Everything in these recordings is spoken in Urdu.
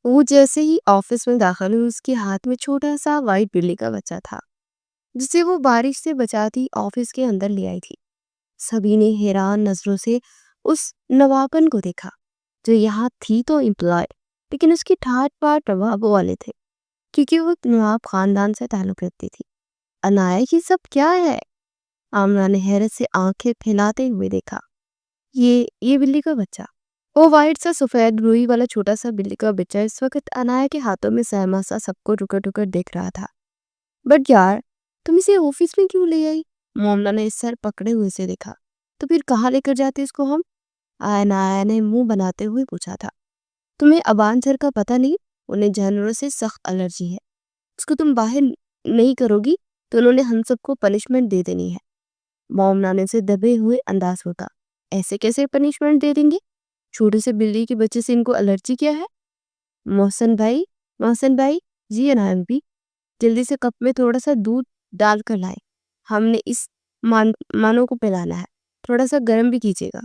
وہ جیسے ہی آفس میں داخل ہوئی اس کے ہاتھ میں چھوٹا سا وائٹ بلی کا بچہ تھا جسے وہ بارش سے بچاتی آفس کے اندر لے آئی تھی۔ سبھی نے حیران نظروں سے اس نوابن کو دیکھا جو یہاں تھی تو امپلائے، لیکن اس کی ٹھاٹ پاٹ نواب والے تھے کیونکہ وہ نواب خاندان سے تعلق رکھتی تھی۔ انایا یہ سب کیا ہے؟ آمنہ نے حیرت سے آنکھیں پھیلاتے ہوئے دیکھا۔ یہ بلی کا بچہ، وہ وائٹ سا سفید روئی والا چھوٹا سا بلی کا بچہ اس وقت انایا کے ہاتھوں میں سہما سا سب کو ٹکر ٹکر دیکھ رہا تھا۔ بٹ یار، تم اسے آفس میں کیوں لے آئی؟ مومنہ نے سر پکڑے ہوئے سے دیکھا۔ تو پھر کہاں لے کر جاتے اس کو ہم؟ انایا نے منہ بناتے ہوئے پوچھا تھا۔ تمہیں ابان سر کا پتہ نہیں؟ انہیں جانوروں سے سخت الرجی ہے۔ اس کو تم باہر نہیں کرو گی تو انہوں نے ہم سب کو پنشمنٹ دے دینی ہے۔ مومنہ نے اسے دبے ہوئے انداز ہوتا۔ ایسے کیسے پنشمنٹ دے دیں گے؟ چھوٹے سے بلی کے بچے سے ان کو الرجی کیا ہے؟ محسن بھائی، جی انایا بھی، جلدی سے کپ میں تھوڑا سا دودھ ڈال کر لائیں، ہم نے اس مانو کو پلانا ہے، تھوڑا سا گرم بھی کیجیے گا۔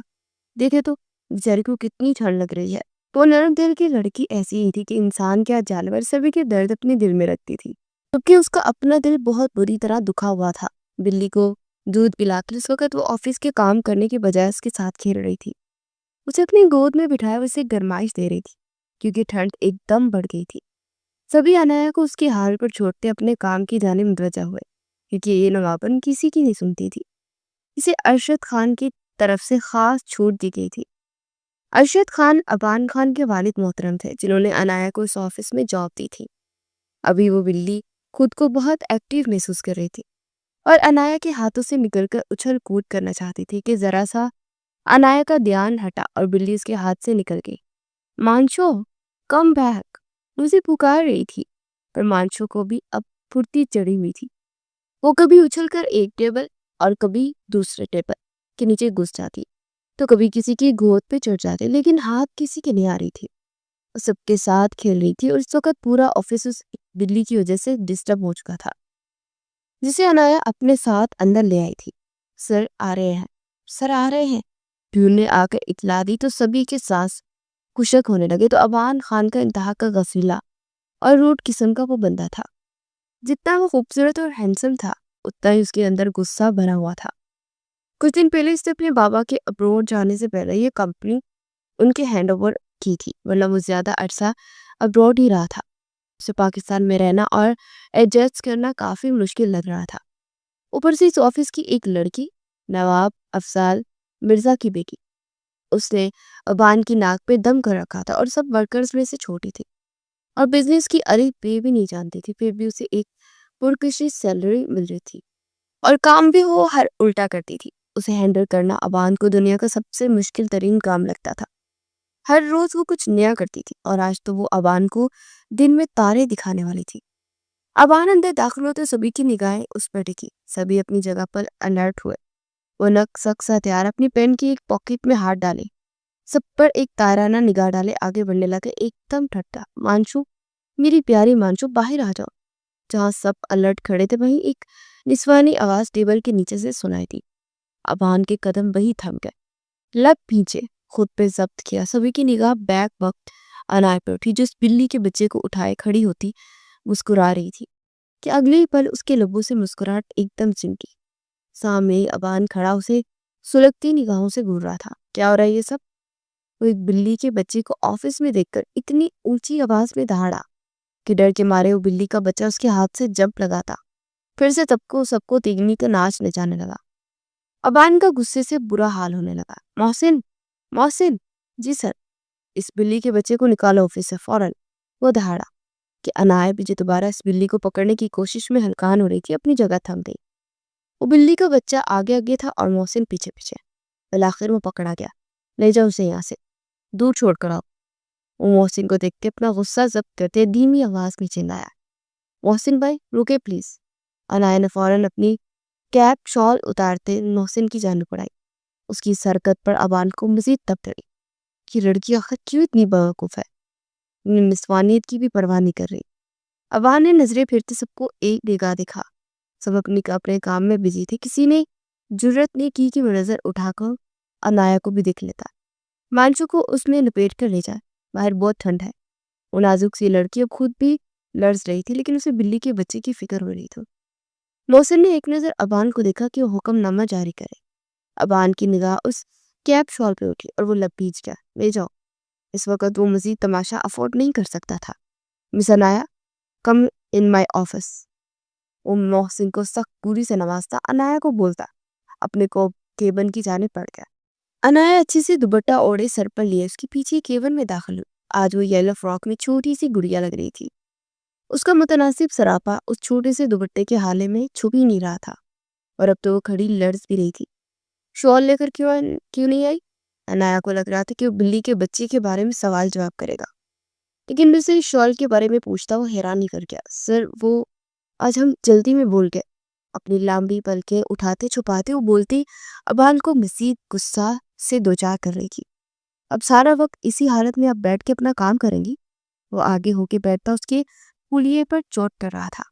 دیکھے تو بیچاری کو کتنی ٹھنڈ لگ رہی ہے۔ وہ نرم دل کی لڑکی ایسی ہی تھی کہ انسان کیا جانور سبھی کے درد اپنے دل میں رکھتی تھی، کیونکہ اس کا اپنا دل بہت بری طرح دکھا ہوا تھا۔ بلی کو دودھ پلا کر اس وقت وہ آفس کے کام کرنے کے بجائے اس کے ساتھ کھیل رہی تھی۔ اسے اپنی گود میں بٹھایا اسے گرمائش دے رہی تھی کیونکہ ٹھنڈ ایک دم بڑھ گئی تھی۔ سبھی انایا کو اس کے حال پر چھوڑتے اپنے کام کی جانب متوجہ ہوئے کیونکہ یہ نوابن کسی کی نہیں سنتی تھی۔ اسے ارشد خان کی طرف سے خاص چھوٹ دی گئی تھی۔ ارشد خان ابان خان کے والد محترم تھے جنہوں نے انایا کو اس آفس میں جاب دی تھی۔ ابھی وہ بلی خود کو بہت ایکٹیو محسوس کر رہی تھی اور انایا کے ہاتھوں سے نکل کر اچھل کود کرنا چاہتی تھی کہ ذرا سا انایا کا دھیان ہٹا اور بلی اس کے ہاتھ سے نکل گئی۔ مانچو کم بیک، اسے پکار رہی تھی، پر مانچو کو بھی اب پھرتی چڑھی ہوئی تھی۔ وہ کبھی اچھل کر ایک ٹیبل اور کبھی دوسرے ٹیبل کے نیچے گھس جاتی تو کبھی کسی کی گود پہ چڑھ جاتی، لیکن ہاتھ کسی کے نہیں آ رہی تھی۔ وہ سب کے ساتھ کھیل رہی تھی اور اس وقت پورا آفس اس بلی کی وجہ سے ڈسٹرب ہو چکا تھا جسے انایا اپنے ساتھ اندر لے آئی تھی۔ سر آ رہے ہیں پیون نے آ کر اطلاع دی تو سبھی کے سانس خشک ہونے لگے۔ تو ابان خان کا انتہا کا غسیلا اور روٹ قسم کا وہ بندہ تھا۔ جتنا وہ خوبصورت اور ہینڈسم تھا اتنا ہی اس کے اندر غصہ بھرا ہوا تھا۔ کچھ دن پہلے اس نے اپنے بابا کے ابروڈ جانے سے پہلے یہ کمپنی ان کے ہینڈ اوور کی تھی، ورنہ وہ زیادہ عرصہ ابروڈ ہی رہا تھا۔ اسے پاکستان میں رہنا اور ایڈجسٹ کرنا کافی مشکل لگ رہا تھا۔ اوپر سے اس آفس کی ایک لڑکی نواب افضال مرزا کی بیٹی، اس نے ابان کی ناک پہ دم کر رکھا تھا اور سب ورکرز میں سے چھوٹی تھی اور بزنس کی الف بے بھی نہیں جانتی تھی، پھر بھی اسے ایک پرکشش سیلری مل رہی تھی اور کام بھی وہ ہر الٹا کرتی تھی۔ اسے ہینڈل کرنا ابان کو دنیا کا سب سے مشکل ترین کام لگتا تھا۔ ہر روز وہ کچھ نیا کرتی تھی اور آج تو وہ ابان کو دن میں تارے دکھانے والی تھی۔ ابان اندر داخل ہوتے سبھی کی نگاہیں اس پر ٹکی، سبھی اپنی جگہ پر الرٹ ہوئے۔ وہ نک سک سا تیار اپنی پین کی ایک پاکٹ میں ہاتھ ڈالے، سب پر ایک تارانہ نگاہ ڈالے آگے بڑھنے لگے ایک دم ٹھٹا۔ مانچو، میری پیاری مانچو، باہر آ جاؤ۔ جہاں سب الرٹ کھڑے تھے وہیں ایک نسوانی آواز ٹیبل کے نیچے سے سنائی دی۔ ابان کے قدم وہی تھم گئے، لب پیچھے خود پہ ضبط کیا۔ سبھی کی نگاہ بیک وقت انایا پہ اٹھی جو اس بلی کے بچے کو اٹھائے کھڑی ہوتی مسکرا رہی تھی کہ اگلے ہی پل اس کے لبوں سے مسکراہٹ ایک دم چمکی۔ سامنے ابان کھڑا اسے سلگتی نگاہوں سے گھور رہا تھا۔ کیا ہو رہا ہے یہ سب؟ وہ ایک بلی کے بچے کو آفس میں دیکھ کر اتنی اونچی آواز میں دہاڑا کہ ڈر کے مارے وہ بلی کا بچہ اس کے ہاتھ سے جمپ لگاتا۔ پھر سے سب کو تیگنی کا ناچ نچانے لگا۔ ابان کا غصے سے برا حال ہونے لگا۔ محسن، جی سر، اس بلی کے بچے کو نکالو آفس سے فوراً۔ وہ دہاڑا کہ انایا بھی جو دوبارہ اس بلی کو پکڑنے کی کوشش میں ہلکان ہو رہی تھی اپنی جگہ تھم گئی۔ وہ بلی کا بچہ آگے تھا اور محسن پیچھے پیچھے۔ بالآخر وہ پکڑا گیا۔ لے جاؤ اسے یہاں سے، دور چھوڑ کر آؤ۔ وہ محسن کو دیکھتے اپنا غصہ ضبط کرتے دھیمی آواز میں چلایا، محسن بھائی رکے پلیز۔ انایا نے فوراً اپنی کیپ شال اتارتے محسن کی جانب بڑھائی۔ اس کی حرکت پر ابان کو مزید تب چڑھی کہ لڑکی آخر کیوں اتنی بیوقوف ہے، نسوانیت کی بھی پرواہ نہیں کر رہی۔ ابان نے نظریں پھرتے سب کو ایک نگاہ دکھا۔ سب اپنے کام میں بزی تھے، کسی نے جرت نہیں کی کہ وہ نظر اٹھا کر انایا کو بھی دیکھ لیتا۔ مانچو کو اس میں لپیٹ کر لے جائے، باہر بہت ٹھنڈ ہے۔ وہ نازک سی لڑکی اب خود بھی لرز رہی تھی، لیکن اسے بلی کے بچے کی فکر ہو رہی تھی۔ محسن نے ایک نظر ابان کو دیکھا کہ وہ حکم نامہ جاری کرے۔ ابان کی نگاہ اس کیپ شال پہ اٹھی اور وہ لپیچ گیا۔ لے جاؤ۔ اس وقت وہ مزید تماشا افورڈ نہیں کر سکتا تھا۔ Miss Anaya, come in my office. وہ محسن کو سخت پوری سے نوازتا انایا کو بولتا، اپنے کو کیبن کی جانب بڑھ گیا۔ انایا اچھی سے دوپٹہ اوڑھے سر پر لیے اس کے پیچھے کیبن میں داخل ہوئی۔ آج وہ یلو فراک میں چھوٹی سی گڑیا لگ رہی تھی۔ اس کا متناسب سراپا اس چھوٹے سے دوپٹے کے حالے میں چھپ ہی نہیں رہا تھا، اور اب تو وہ کھڑی لرز بھی رہی تھی۔ شال لے کر کیوں نہیں آئی؟ انایا کو لگ رہا تھا کہ وہ بلی کے بچے کے بارے میں سوال جواب کرے گا، لیکن اسے شال کے بارے میں پوچھتا وہ حیران ہی کر گیا۔ سر، وہ آج ہم جلدی میں بھول گئے۔ اپنی لمبی پلکیں اٹھاتے چھپاتے وہ بولتی ابان کو مزید غصہ سے دوچار کر رہی تھی۔ اب سارا وقت اسی حالت میں آپ بیٹھ کے اپنا کام کریں گی؟ وہ آگے ہو کے بیٹھتا اس کے پلیے پر چوٹ کر رہا تھا۔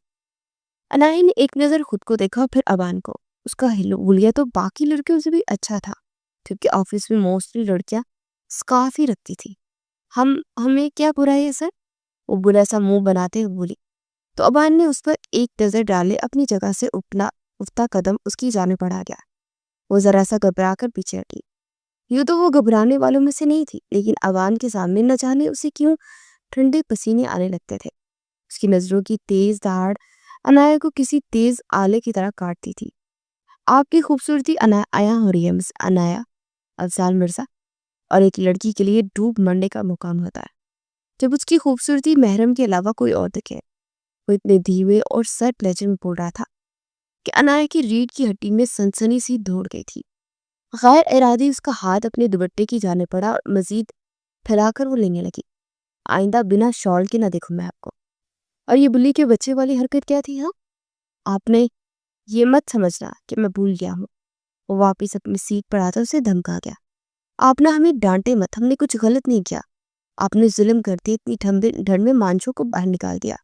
انایا نے ایک نظر خود کو دیکھا پھر ابان کو۔ اس کا حلیہ تو باقی لڑکیوں سے بھی اچھا تھا، کیونکہ آفس میں موسٹلی لڑکیاں سکارف ہی رکھتی تھی۔ ہمیں کیا برا ہے سر؟ وہ برا سا منہ بناتے ہوئے بولی۔ تو ابان نے اس پر ایک نظر ڈالے اپنی جگہ سے اٹھتا قدم اس کی جانب بڑھا گیا۔ وہ ذرا سا گھبرا کر پیچھے ہٹی۔ یوں تو وہ گھبرانے والوں میں سے نہیں تھی، لیکن ابان کے سامنے نہ جانے اسے کیوں ٹھنڈے پسینے آنے لگتے تھے۔ اس کی نظروں کی تیز دھاڑ انایا کو کسی تیز آلے کی طرح کاٹتی تھی۔ آپ کی خوبصورتی عیاں ہو رہی ہے مس انایا، افضال مرزا، اور ایک لڑکی کے لیے ڈوب مرنے کا مقام ہوتا ہے جب اس کی خوبصورتی محرم کے علاوہ کوئی اور دکھے۔ وہ اتنے دھیمے اور سرد لہجے میں بول رہا تھا کہ انایا کی ریڑھ کی ہڈی میں سنسنی سی دوڑ گئی تھی۔ غیر ارادی اس کا ہاتھ اپنے دوپٹے کی جانب پڑا اور مزید پھیلا کر وہ لینے لگی۔ آئندہ بنا شال کے نہ دیکھوں میں آپ کو۔ اور یہ بلی کے بچے والی حرکت کیا تھی؟ ہاں، آپ نے یہ مت سمجھنا کہ میں بھول گیا ہوں۔ وہ واپس اپنی سیٹ پر آتا اسے دھمکا گیا۔ آپ نے ہمیں ڈانٹے مت، ہم نے کچھ غلط نہیں کیا۔ آپ نے ظلم کرتے اتنی ٹھنڈ میں مانچوں کو باہر نکال دیا۔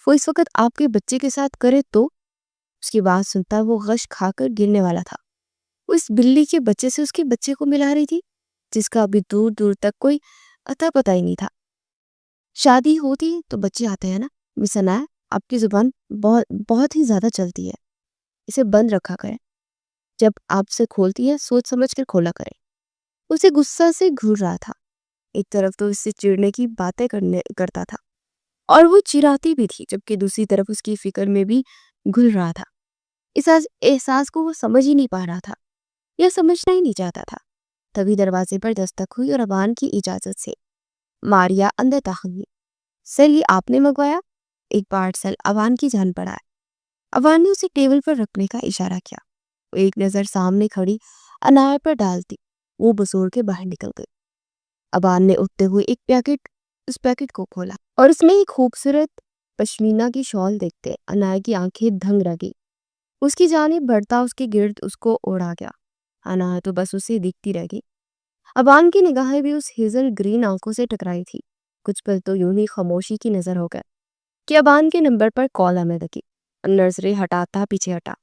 وہ اس وقت آپ کے بچے کے ساتھ کرے تو؟ اس کی بات سنتا وہ غش کھا کر گرنے والا تھا۔ وہ اس بلی کے بچے سے اس کے بچے کو ملا رہی تھی جس کا ابھی دور دور تک کوئی اتا پتہ ہی نہیں تھا۔ شادی ہوتی تو بچے آتے ہیں نا مس انایا، آپ کی زبان بہت ہی زیادہ چلتی ہے، اسے بند رکھا کرے۔ جب آپ سے کھولتی ہے سوچ سمجھ کر کھولا کرے۔ اسے غصہ سے گھور رہا تھا۔ ایک طرف تو اس سے چڑنے کی باتیں کرتا تھا اور وہ چراتی بھی تھی، جبکہ دوسری طرف اس کی فکر میں بھی گھل رہا تھا۔ اس احساس کو وہ سمجھ ہی نہیں پا رہا تھا یا سمجھنا ہی نہیں چاہتا تھا۔ تبھی دروازے پر دستک ہوئی اور ابان کی اجازت سے ماریا اندر داخل ہوئی۔ سر، یہ آپ نے منگوایا؟ ایک پارسل ابان کی جان پڑا ہے۔ ابان نے اسے ٹیبل پر رکھنے کا اشارہ کیا۔ وہ ایک نظر سامنے کھڑی انایا پر ڈالتی وہ بسور کے باہر نکل گئی۔ ابان نے اٹھتے ہوئے اس پیکٹ کو کھولا اور اس میں ایک خوبصورت پشمینہ کی شال دیکھتے انایا کی آنکھیں دھنگ رہ گئی۔ اس کی جانب بڑھتا اس کے گرد اس کو اوڑھا گیا۔ انایا تو بس اسے دیکھتی رہ گئی۔ ابان کی نگاہیں بھی اس ہیزل گرین آنکھوں سے ٹکرائی تھی۔ کچھ پل تو یوں ہی خاموشی کی نظر ہو گئے کہ ابان کے نمبر پر کال آنے لگی۔ نظریں ہٹاتا پیچھے ہٹا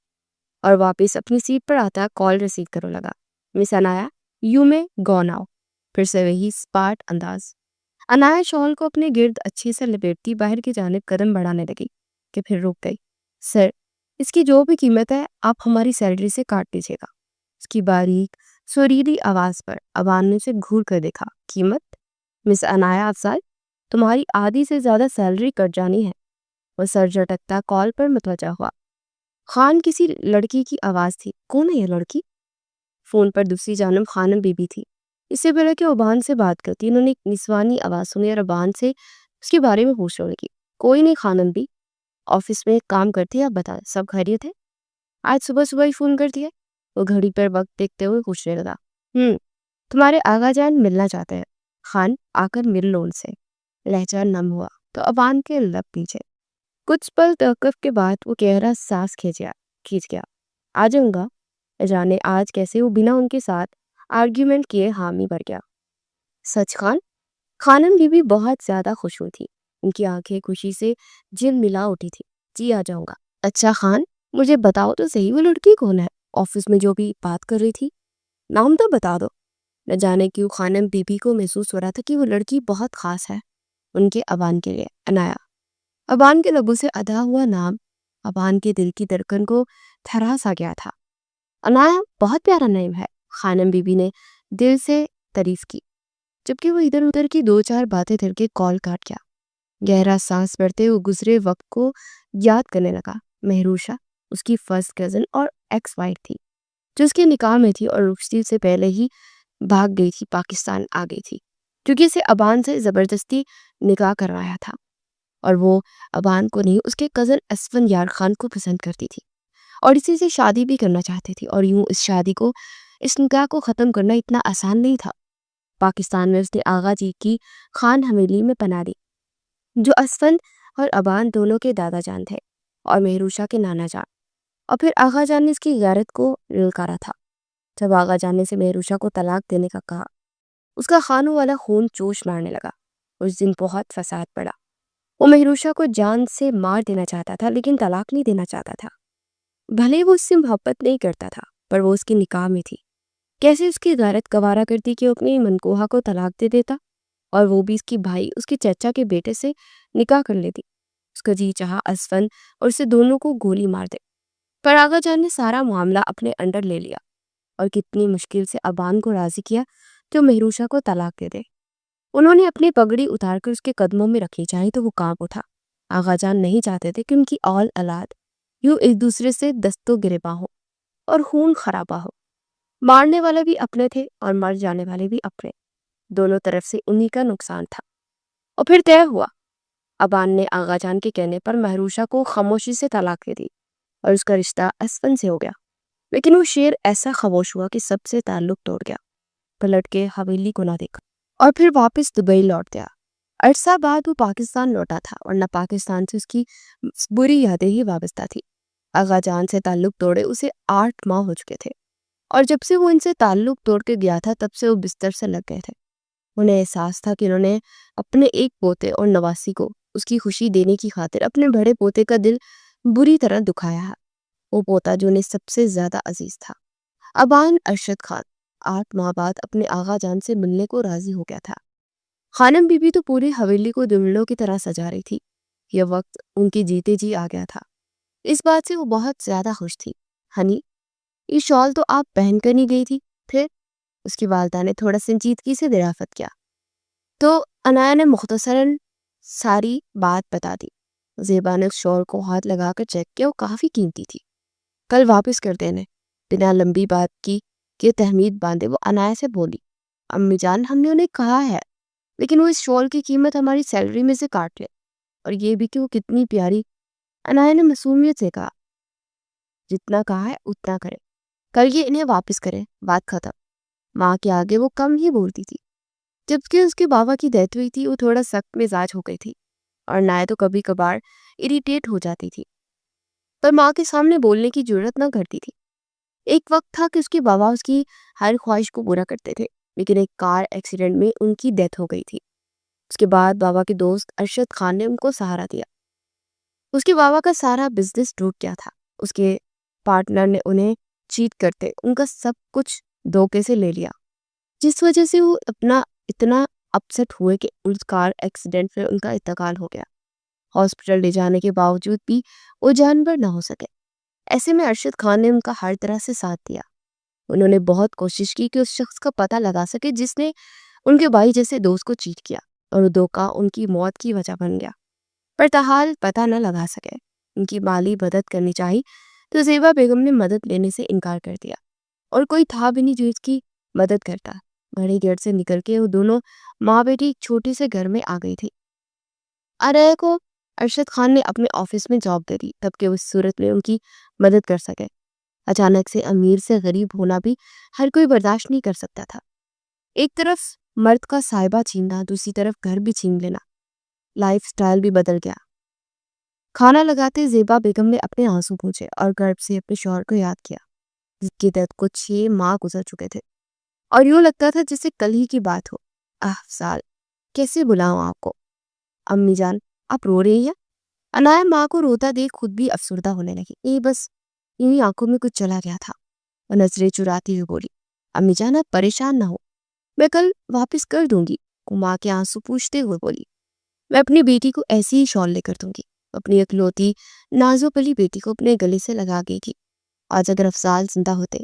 اور واپس اپنی سیٹ پر آتا کال ریسیو کرو لگا۔ مس انایا، یو میں گو ناؤ۔ پھر سے وہی سپاٹ انداز۔ انایا شال کو اپنے گرد اچھے سے لپیٹتی باہر کی جانب قدم بڑھانے لگی کہ پھر رک گئی۔ سر، اس کی جو بھی قیمت ہے آپ ہماری سیلری سے کاٹ لیجیے گا۔ اس کی باریک سریلی آواز پر ابان نے اسے گھور کر دیکھا۔ قیمت؟ مس انایا افضال، تمہاری آدھی سے زیادہ سیلری کٹ جانی ہے۔ وہ سر جھٹکتا کال پر متوجہ ہوا۔ خان کسی لڑکی کی آواز تھی۔ کون ہے یہ لڑکی؟ فون پر دوسری جانب خانم بی بی تھی۔ اس سے پہلے کہ ابان سے بات کرتی انہوں نے ایک نسوانی آواز سنی اور ابان سے اس کے بارے میں پوچھنے لگی۔ کوئی نہیں خانم بی، آفس میں کام کرتی ہے، آپ بتا سب خیریت ہے؟ آج صبح صبح ہی فون کرتی ہے؟ وہ گھڑی پر وقت دیکھتے ہوئے پوچھنے لگا۔ تمہارے آغا جان ملنا چاہتے ہیں، خان آ کر مل لو ان سے۔ لہجہ نم ہوا تو ابان کے لب پیچھے۔ کچھ پل توقف کے بعد وہ گہرا سانس کھینچ گیا۔ آ جاؤں گا۔ جانے آج کیسے وہ بنا ان کے ساتھ آرگیومنٹ کیے حامی بھر گیا۔ سچ خان؟ خانم بی بی بہت زیادہ خوش ہوئی تھی۔ ان کی آنکھیں خوشی سے جل ملا اٹھی تھی۔ جی آ جاؤں گا۔ اچھا خان، مجھے بتاؤ تو صحیح وہ لڑکی کون ہے آفس میں جو بھی بات کر رہی تھی؟ نام تو بتا دو۔ نہ جانے کیوں خانم بی بی کو محسوس ہو رہا تھا کہ وہ لڑکی بہت خاص ہے۔ ان کے ابان کے لیے عنایا۔ ابان کے لبوں سے ادا ہوا نام ابان کے دل کی دھڑکن کو تھرا سا گیا تھا۔ عنایا بہت پیارا نام ہے، خانم بی بی نے دل سے تعریف کی، جبکہ وہ ادھر ادھر کی دو چار باتیں دھر کے کال کاٹ گیا۔ گہرا سانس بھرتے وہ گزرے وقت کو یاد کرنے لگا۔ مہروشہ اس کی فرسٹ کزن اور ایکس وائف تھی، جو اس کے نکاح میں تھی اور رخصتی سے پہلے ہی بھاگ گئی تھی، پاکستان آ گئی تھی، کیونکہ اسے ابان سے زبردستی نکاح کروایا تھا، اور وہ ابان کو نہیں، اس کے کزن اسفن یار خان کو پسند کرتی تھی اور اسی سے شادی بھی کرنا چاہتی تھی۔ اور یوں اس نکاح کو ختم کرنا اتنا آسان نہیں تھا۔ پاکستان میں اس نے آغا جی کی خان حویلی میں پناہ لی، جو اسفن اور ابان دونوں کے دادا جان تھے اور مہروشہ کے نانا جان، اور پھر آغا جان نے اس کی غیرت کو للکارا تھا۔ جب آغا جان نے اسے مہروشہ کو طلاق دینے کا کہا، اس کا خانوں والا خون جوش مارنے لگا۔ اس دن بہت فساد پڑا۔ وہ مہروشہ کو جان سے مار دینا چاہتا تھا، لیکن طلاق نہیں دینا چاہتا تھا۔ بھلے وہ اس سے محبت نہیں کرتا تھا، پر وہ اس کے نکاح میں تھی۔ کیسے اس کی غیرت گوارا کرتی کہ وہ اپنی منکوہا کو طلاق دے دیتا، اور وہ بھی اس کی بھائی، اس کے چچا کے بیٹے سے نکاح کر لیتی۔ اس کا جی چاہا اسفن اور اسے دونوں کو گولی مار دے، پر آغا جان نے سارا معاملہ اپنے انڈر لے لیا اور کتنی مشکل سے ابان کو راضی کیا کہ وہ مہروشہ کو طلاق دے دے۔ انہوں نے اپنی پگڑی اتار کر اس کے قدموں میں رکھی، چاہی تو وہ کانپ اٹھا۔ آغا جان نہیں چاہتے تھے کہ ان کی اولاد یوں ایک دوسرے سے دستوں گریباں ہو اور خون خرابہ ہو۔ مارنے والے بھی اپنے تھے اور مر جانے والے بھی اپنے، دونوں طرف سے انہی کا نقصان تھا۔ اور پھر طے ہوا، ابان نے آغا جان کے کہنے پر مہروشہ کو خاموشی سے طلاق دے دی اور اس کا رشتہ اسفن سے ہو گیا۔ لیکن وہ شیر ایسا خاموش ہوا کہ سب سے تعلق توڑ گیا، پلٹ کے حویلی کو نہ دیکھا اور پھر واپس دبئی لوٹ گیا۔ عرصہ بعد وہ پاکستان لوٹا تھا، اور نہ پاکستان سے اس کی بری یادیں ہی وابستہ تھی۔ آغا جان سے تعلق توڑے اسے 8 ماہ ہو چکے تھے، اور جب سے وہ ان سے تعلق توڑ کے گیا تھا تب سے وہ بستر سے لگ گئے تھے۔ انہیں احساس تھا کہ انہوں نے اپنے ایک پوتے اور نواسی کو اس کی خوشی دینے کی خاطر اپنے بڑے پوتے کا دل بری طرح دکھایا ہے، وہ پوتا جو انہیں سب سے زیادہ عزیز تھا۔ ابان ارشد خان 8 ماہ بعد اپنے آغا جان سے ملنے کو راضی ہو گیا تھا۔ خانم بی بی تو پوری حویلی کو دملوں کی طرح سجا رہی تھی۔ یہ وقت ان کی جیتے جی آ گیا تھا۔ اس بات سے وہ بہت زیادہ خوش تھی۔ ہنی، یہ شال تو آپ پہن کر نہیں گئی تھی؟ پھر اس کی والدہ نے تھوڑا سنجیدگی سے دریافت کیا تو عنایا نے مختصراً ساری بات بتا دی۔ زیبا نے اس شال کو ہاتھ لگا کر چیک کیا، وہ کافی قیمتی تھی، کل واپس کر دینے۔ بنا لمبی بات کی کہ تحمید باندھے وہ عنایا سے بولی، امی جان ہم نے انہیں کہا ہے، لیکن وہ اس شال کی قیمت ہماری سیلری میں سے کاٹ لے، اور یہ بھی کہ وہ کتنی پیاری۔ عنایا نے معصومیت سے کہا، جتنا کہا ہے اتنا کرے، کل یہ انہیں واپس کرے، بات ختم۔ ماں کے آگے وہ کم ہی بولتی تھی، جبکہ اس کے بابا کی ڈیتھ ہوئی تھی وہ تھوڑا سخت مزاج ہو گئی تھی، اور عنایا تو کبھی کبھار اریٹیٹ ہو جاتی تھی، پر ماں کے سامنے بولنے کی جرات نہ کرتی تھی۔ ایک وقت تھا کہ اس کے بابا اس کی ہر خواہش کو پورا کرتے تھے، لیکن ایک کار ایکسیڈنٹ میں ان کی ڈیتھ ہو گئی تھی۔ اس کے بعد بابا کے دوست ارشد خان نے ان کو سہارا دیا۔ اس کے بابا کا سارا بزنس ٹوٹ گیا تھا، اس کے پارٹنر نے انہیں چیٹ کرتے ان کا سب کچھ دھوکے سے لے لیا، جس وجہ سے وہ اتنا اپسٹ ہوئے کہ اس کار ایکسیڈنٹ میں ان کا انتقال ہو گیا۔ ہاسپٹل لے جانے کے باوجود بھی وہ جانبر نہ ہو سکے۔ ایسے میں ارشد خان نے ان کا ہر طرح سے ساتھ دیا۔ انہوں نے بہت کوشش کی کہ اس شخص کا پتہ لگا سکے جس نے ان کے بھائی جیسے دوست کو چیٹ کیا، اور وہ دھوکہ ان کی موت کی وجہ بن گیا، پر تاحال پتہ نہ لگا سکے۔ ان کی مالی مدد کرنی چاہی تو زیبا بیگم نے مدد لینے سے انکار کر دیا، اور کوئی تھا بھی نہیں جو اس کی مدد کرتا۔ بڑے گیٹ سے نکل کے وہ دونوں ماں بیٹی ایک چھوٹے سے گھر میں آ گئی تھی۔ عنایا کو ارشد خان نے اپنے آفس میں جاب دے دی، تب کہ اس صورت میں ان کی مدد کر سکے۔ اچانک سے امیر سے غریب ہونا بھی ہر کوئی برداشت نہیں کر سکتا تھا۔ ایک طرف مرد کا صاحبہ چھیننا، دوسری طرف گھر بھی چھین لینا، لائف سٹائل بھی بدل گیا۔ کھانا لگاتے زیبا بیگم نے اپنے آنسو پوچھے اور گرب سے اپنے شوہر کو یاد کیا، جس کی ڈیتھ کو 6 ماہ گزر چکے تھے، اور یوں لگتا تھا جسے کل ہی کی بات ہو۔ سال کیسے بلاؤں آپ کو؟ امی جان آپ رو رہی ہیں؟ عنایا ماں کو روتا دیکھ خود بھی افسردہ ہونے لگی۔ بس یوں آنکھوں میں کچھ چلا گیا تھا، اور نظریں چراتی ہوئی بولی، امی جان آپ پریشان نہ ہو، میں کل واپس کر دوں گی۔ وہ ماں کے آنسو پوچھتے ہوئے بولی، میں اپنی بیٹی کو ایسی ہی شال لے کر دوں گی۔ اپنی اکلوتی نازو پلی بیٹی کو اپنے گلے سے لگا گئی تھی۔ آج اگر افضال زندہ ہوتے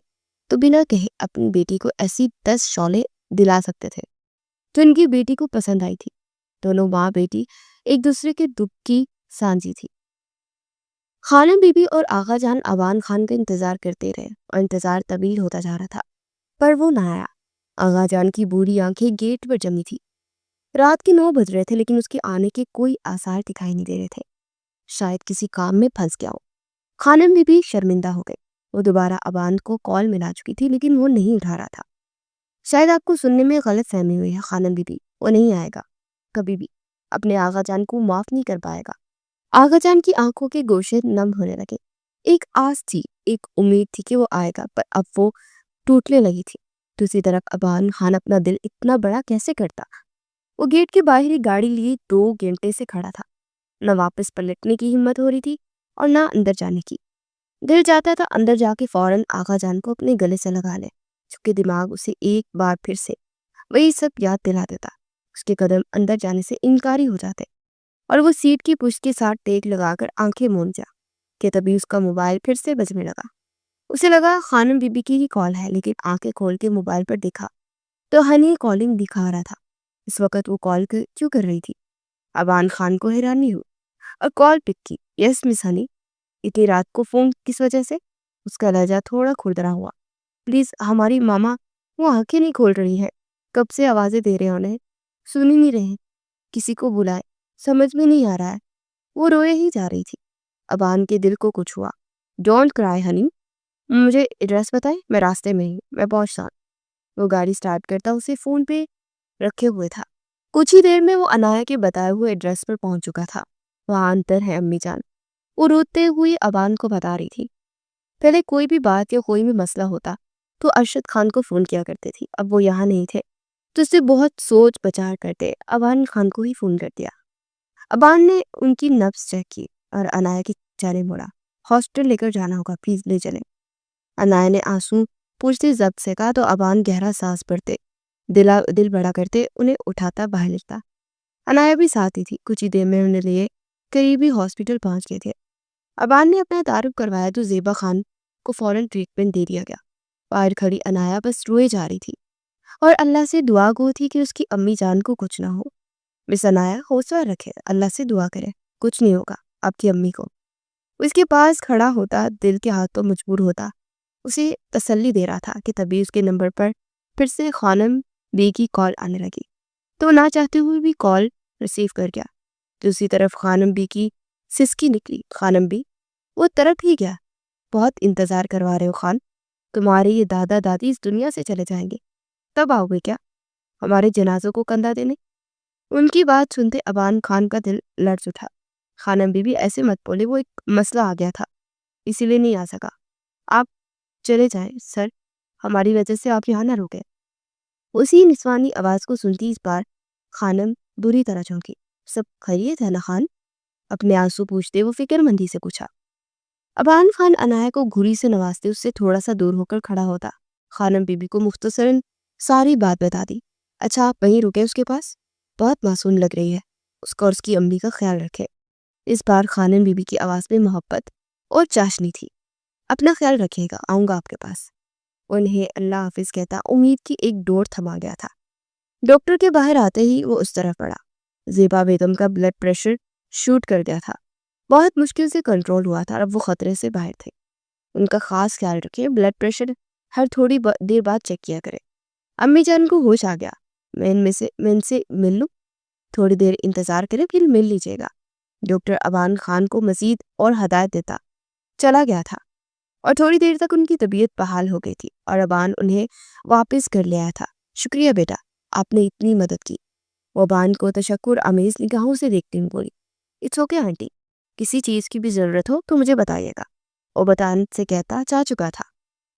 تو بنا کہے اپنی بیٹی کو ایسی 10 شالیں دلا سکتے تھے جو ان کی بیٹی کو پسند آئی تھی۔ دونوں ماں بیٹی ایک دوسرے کے دکھ کی سانجی تھی۔ خانم بی بی اور آغا جان ابان خان کا انتظار کرتے رہے اور انتظار طویل ہوتا جا رہا تھا، پر وہ نہ آیا۔ آغا جان کی بوڑھی آنکھیں گیٹ پر جمی تھی۔ رات کے 9 بج رہے تھے لیکن اس کے آنے کے کوئی آثار دکھائی نہیں دے رہے تھے۔ شاید کسی کام میں پھنس گیا ہو۔ خانم بی بی شرمندہ ہو گئے۔ وہ دوبارہ ابان کو کال ملا چکی تھی لیکن وہ نہیں اٹھا رہا تھا۔ شاید آپ کو سننے میں غلط فہمی ہوئی ہے خانم بی بی، وہ نہیں آئے گا کبھی بھی، اپنے آغا جان کو معاف نہیں کر پائے گا۔ آغا جان کی آنکھوں کے گوشے نم ہونے لگے۔ ایک آس تھی، ایک امید تھی کہ وہ آئے گا، پر اب وہ ٹوٹنے لگی تھی۔ دوسری طرف ابان خان اپنا دل اتنا بڑا کیسے کرتا؟ وہ گیٹ کے باہر ہی گاڑی لیے 2 گھنٹے سے کھڑا تھا۔ نہ واپس پلٹنے کی ہمت ہو رہی تھی اور نہ اندر جانے کی۔ دل چاہتا تھا اندر جا کے فوراً آغا جان کو اپنے گلے سے لگا لے، چونکہ دماغ اسے ایک بار پھر سے وہی سب یاد دلا دیتا۔ اس کے قدم اندر جانے سے انکاری ہو جاتے اور وہ سیٹ کی پشت کے ساتھ ٹیک لگا کر آنکھیں مونجھ جا کہ تبھی اس کا موبائل پھر سے بجنے لگا۔ اسے لگا خانم بی بی کی ہی کال ہے، لیکن آنکھیں کھول کے موبائل پر دیکھا تو ہنی کالنگ دکھا رہا تھا۔ اس وقت وہ کال کیوں کر رہی تھی؟ ابان خان کو حیرانی ہوئی اور کال پک کی۔ یس مس ہنی، اتنی رات کو فون کس وجہ سے؟ اس کا لہجہ تھوڑا کھردرا ہوا۔ پلیز ہماری ماما، وہ آنکھیں نہیں کھول رہی ہے، کب سے آوازیں دے رہے انہیں، سن ہی نہیں رہے، کسی کو بلائے، سمجھ میں نہیں آ رہا ہے۔ وہ روئے ہی جا رہی تھی۔ ابان کے دل کو کچھ ہوا۔ ڈونٹ کرائی ہنی، مجھے ایڈریس بتائیں، میں راستے میں ہی، میں پہنچتا ہوں۔ وہ گاڑی سٹارٹ کرتا اسے فون پہ رکھے ہوئے تھا۔ کچھ ہی دیر میں وہ انایا کے بتائے ہوئے ایڈریس پر پہنچ چکا تھا۔ وہاں انتر ہے امی جان، وہ روتے ہوئے ابان کو بتا رہی تھی۔ پہلے کوئی بھی بات یا کوئی بھی مسئلہ ہوتا تو ارشد خان کو فون کیا کرتے تھی، اب وہ یہاں نہیں تھے تو اسے بہت سوچ بچار کرتے ابان خان کو ہی فون کر دیا۔ ابان نے ان کی نبض چیک کی اور انایا کی جانب مڑا۔ ہاسپٹل لے کر جانا ہوگا، پلیز لے چلیں۔ انایا نے آنسو پوچھتے ضبط سے کہا تو ابان گہرا سانس بھرتے دل بڑا کرتے انہیں اٹھاتا باہر لیتا۔ انایا بھی ساتھ ہی تھی۔ کچھ ہی دیر میں انہیں لیے قریبی ہاسپٹل پہنچ گئے تھے۔ ابان نے اپنا تعارف کروایا تو زیبا خان کو فوراً ٹریٹمنٹ دے دیا گیا۔ باہر کھڑی انایا بس روئے جا رہی تھی اور اللہ سے دعا گو تھی کہ اس کی امی جان کو کچھ نہ ہو۔ مس انایا حوصلہ رکھے، اللہ سے دعا کرے، کچھ نہیں ہوگا آپ کی امی کو۔ اس کے پاس کھڑا ہوتا، دل کے ہاتھوں مجبور ہوتا، اسے تسلی دے رہا تھا کہ تبھی اس کے نمبر پر پھر سے خانم بی کی کال آنے لگی تو نہ چاہتے ہوئے بھی کال ریسیو کر گیا۔ دوسری طرف خانم بی کی سسکی نکلی۔ خانم بی، وہ طرف ہی گیا، بہت انتظار کروا رہے ہو خان، تمہارے یہ دادا دادی اس دنیا سے چلے جائیں گے، تب آؤ گے کیا ہمارے جنازوں کو کندھا دینے؟ ان کی بات سنتے ابان خان کا دل لرز اٹھا۔ خانم بی بی ایسے مت بولے، وہ ایک مسئلہ آ گیا تھا اسی لیے نہیں آ سکا، آپ چلے جائیں سر، ہماری وجہ سے آپ یہاں نہ رکے۔ اسی نسوانی آواز کو سنتی اس بار خانم بری طرح چونکی۔ سب خیریت ہے نا خان؟ اپنے آنسو پوچھتے وہ فکر مندی سے پوچھا۔ ابان خان انایا کو گھڑی سے نوازتے اس سے تھوڑا سا دور ہو کر کھڑا ہوتا۔ خانم بی بی کو مختصراً ساری بات بتا دی۔ اچھا آپ وہیں رکے اس کے پاس، بہت معصوم لگ رہی ہے، اس کا اور اس کی امی کا خیال رکھے۔ اس بار خانم بی بی کی آواز میں محبت اور چاشنی تھی۔ اپنا خیال رکھیے گا، آؤں گا آپ کے پاس۔ انہیں اللہ حافظ کہتا امید کی ایک ڈور تھما گیا تھا۔ ڈاکٹر کے باہر آتے ہی وہ اس طرف پڑا۔ زیبا بیگم کا بلڈ پریشر شوٹ کر گیا تھا، بہت مشکل سے کنٹرول ہوا تھا، اب وہ خطرے سے باہر تھے۔ ان کا خاص خیال رکھیں، بلڈ پریشر ہر تھوڑی دیر بعد چیک کیا کرے۔ امی جان کو ہوش آ گیا، میں ان سے مل لوں؟ تھوڑی دیر انتظار کریں پھر مل لیجیے گا۔ ڈاکٹر ابان خان کو مزید اور ہدایت دیتا چلا گیا تھا اور تھوڑی دیر تک ان کی طبیعت بحال ہو گئی تھی اور ابان انہیں واپس کر لے آیا تھا۔ شکریہ بیٹا، آپ نے اتنی مدد کی۔ وہ ابان کو تشکر آمیز نگاہوں سے دیکھتی ہوئی بولی، اٹس اوکے آنٹی، کسی چیز کی بھی ضرورت ہو تو مجھے بتائیے گا۔ وہ بتانے سے کہتا جا چکا تھا،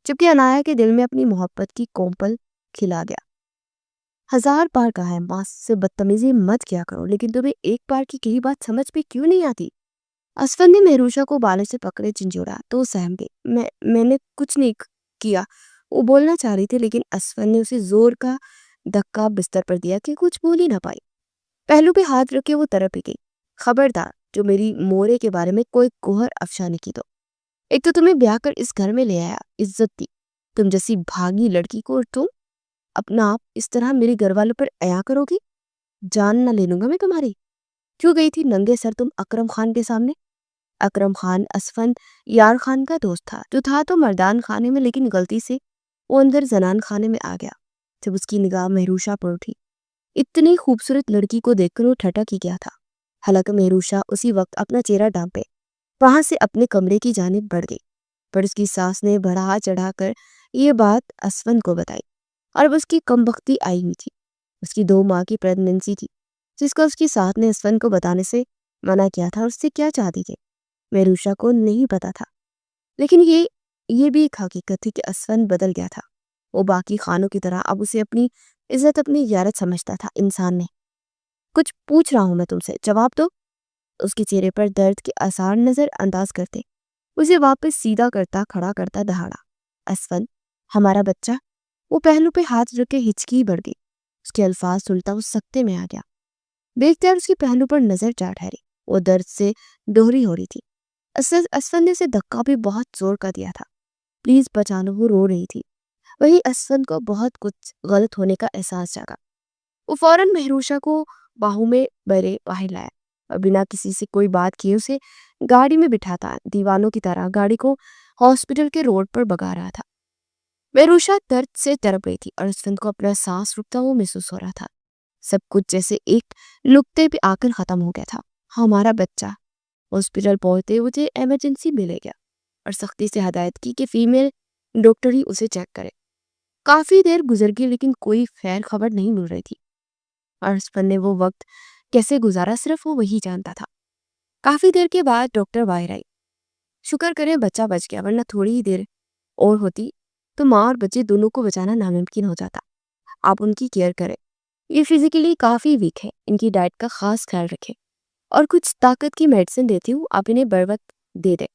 جبکہ انایا کے دل میں اپنی محبت کی کومپل کھلا گیا۔ 1000 بار کہا ہے ماں سے بدتمیزی مت کیا کرو، لیکن تمہیں ایک بار کی کہی بات سمجھ پہ کیوں نہیں آتی؟ اسفن نے مہروشہ کو بالوں سے پکڑے جھنجھوڑا تو وہ سہم گئی۔ میں نے کچھ نہیں کیا، وہ بولنا چاہ رہی تھی لیکن اسفن نے اسے زور کا دھکا بستر پر دیا کہ کچھ بول ہی نہ پائی۔ پہلو پہ ہاتھ رکھے وہ تڑپ گئی. خبردار جو میری مورے کے بارے میں کوئی کوہر افشانی کی تو. ایک تو تمہیں بیاہ کر اس گھر میں لے آیا, عزت دی, تم جیسی بھاگی لڑکی کو, اور تم اپنا آپ اس طرح میرے گھر والوں پر عیا کرو گی؟ جان نہ لے لوں گا میں تمہاری. کیوں گئی تھی ننگے سر تم اکرم خان کے سامنے؟ اکرم خان اسفند یار خان کا دوست تھا, جو تھا تو مردان خانے میں, لیکن غلطی سے وہ اندر زنان خانے میں آ گیا. جب اس کی نگاہ مہروشہ پر اٹھی, اتنی خوبصورت لڑکی کو دیکھ کر وہ ٹھٹک ہی گیا تھا. حالانکہ مہروشہ اسی وقت اپنا چہرہ ڈھانپے وہاں سے اپنے کمرے کی جانب بڑھ گئی, پر اس کی ساس نے بڑھا چڑھا کر یہ بات اسفند کو بتائی. اور اب اس کی کم بختی آئی ہوئی تھی. اس کی 2 ماہ کی پریگننسی تھی, جس کا اس کی ساتھ نے اسفند کو بتانے سے منع کیا تھا. اور اس سے کیا چاہتی تھے مہروشہ کو نہیں پتا تھا, لیکن یہ بھی ایک حقیقت تھی کہ اسفند بدل گیا تھا. وہ باقی خانوں کی طرح اب اسے اپنی عزت, اپنی غیرت سمجھتا تھا. انسان نے کچھ پوچھ رہا ہوں میں تم سے, جواب دو. اس کے چہرے پر درد کے آثار نظر انداز کرتے اسے واپس سیدھا کرتا کھڑا کرتا دہاڑا. اسفند, ہمارا بچہ. وہ پہلو پہ ہاتھ رکھ کے ہچکی بڑھ گئی. اس کے الفاظ سنتا وہ سکتے میں آ گیا. بے اختیار اس کے پہلو پر نظر جا ٹھہری. وہ درد سے دوہری ہو رہی تھی. اسفند نے اسے دھکا بھی بہت زور کا دیا تھا. پلیز بچا لو, وہ رو رہی تھی. وہی اسفند کو بہت کچھ غلط ہونے کا احساس جاگا. وہ فوراً مہروشہ کو باہوں میں بھرے باہر لایا اور بنا کسی سے کوئی بات کیے اسے گاڑی میں بٹھاتا دیوانوں کی طرح گاڑی کو ہاسپٹل کے روڈ پر بگا رہا تھا. مہروشہ درد سے تڑپ رہی تھی اور اسفند کو اپنا سانس رکتا ہوا محسوس ہو رہا تھا. سب کچھ جیسے ایک نقطے پہ آ کر ختم ہو گیا تھا. ہمارا بچہ. ہاسپٹل پہنچتے مجھے ایمرجنسی میں لے گیا اور سختی سے ہدایت کی کہ فیمیل ڈاکٹر ہی اسے چیک کرے. کافی دیر گزر گئی لیکن کوئی خیر خبر نہیں مل رہی تھی. اور اسفند نے وہ وقت کیسے گزارا صرف وہ وہی جانتا تھا. کافی دیر کے بعد ڈاکٹر باہر آئی. شکر کریں بچہ بچ گیا, ورنہ تھوڑی ہی دیر اور ہوتی تو ماں اور بچے دونوں کو بچانا ناممکن ہو جاتا. آپ ان کی کیئر کریں, یہ فزیکلی کافی ویک ہے, ان کی ڈائٹ کا خاص خیال رکھیں اور کچھ طاقت کی میڈیسن دیتی ہوں, آپ انہیں بر وقت دے دیں.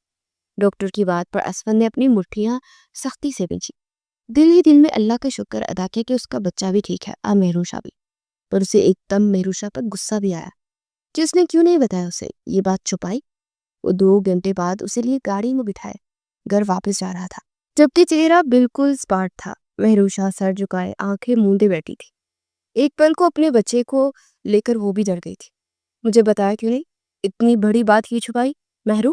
ڈاکٹر کی بات پر اسفند نے اپنی مٹھیاں سختی سے بھیجی. دل ہی دل میں اللہ کا شکر ادا کیا کہ اس کا بچہ بھی ٹھیک ہے, مہروشہ بھی. پر اسے ایک دم مہروشہ پر غصہ بھی آیا کہ اس نے کیوں نہیں بتایا اسے, یہ بات چھپائی. وہ 2 گھنٹے بعد اسے لیے گاڑی میں بٹھائے گھر واپس جا رہا تھا, جبکہ چہرہ بالکل سپاٹ تھا. مہروشہ سر جھکائے آنکھیں مونڈے بیٹھی تھی. ایک پل کو اپنے بچے کو لے کر وہ بھی ڈر گئی تھی. مجھے بتایا کیوں نہیں, اتنی بڑی بات کی چھپائی مہرو.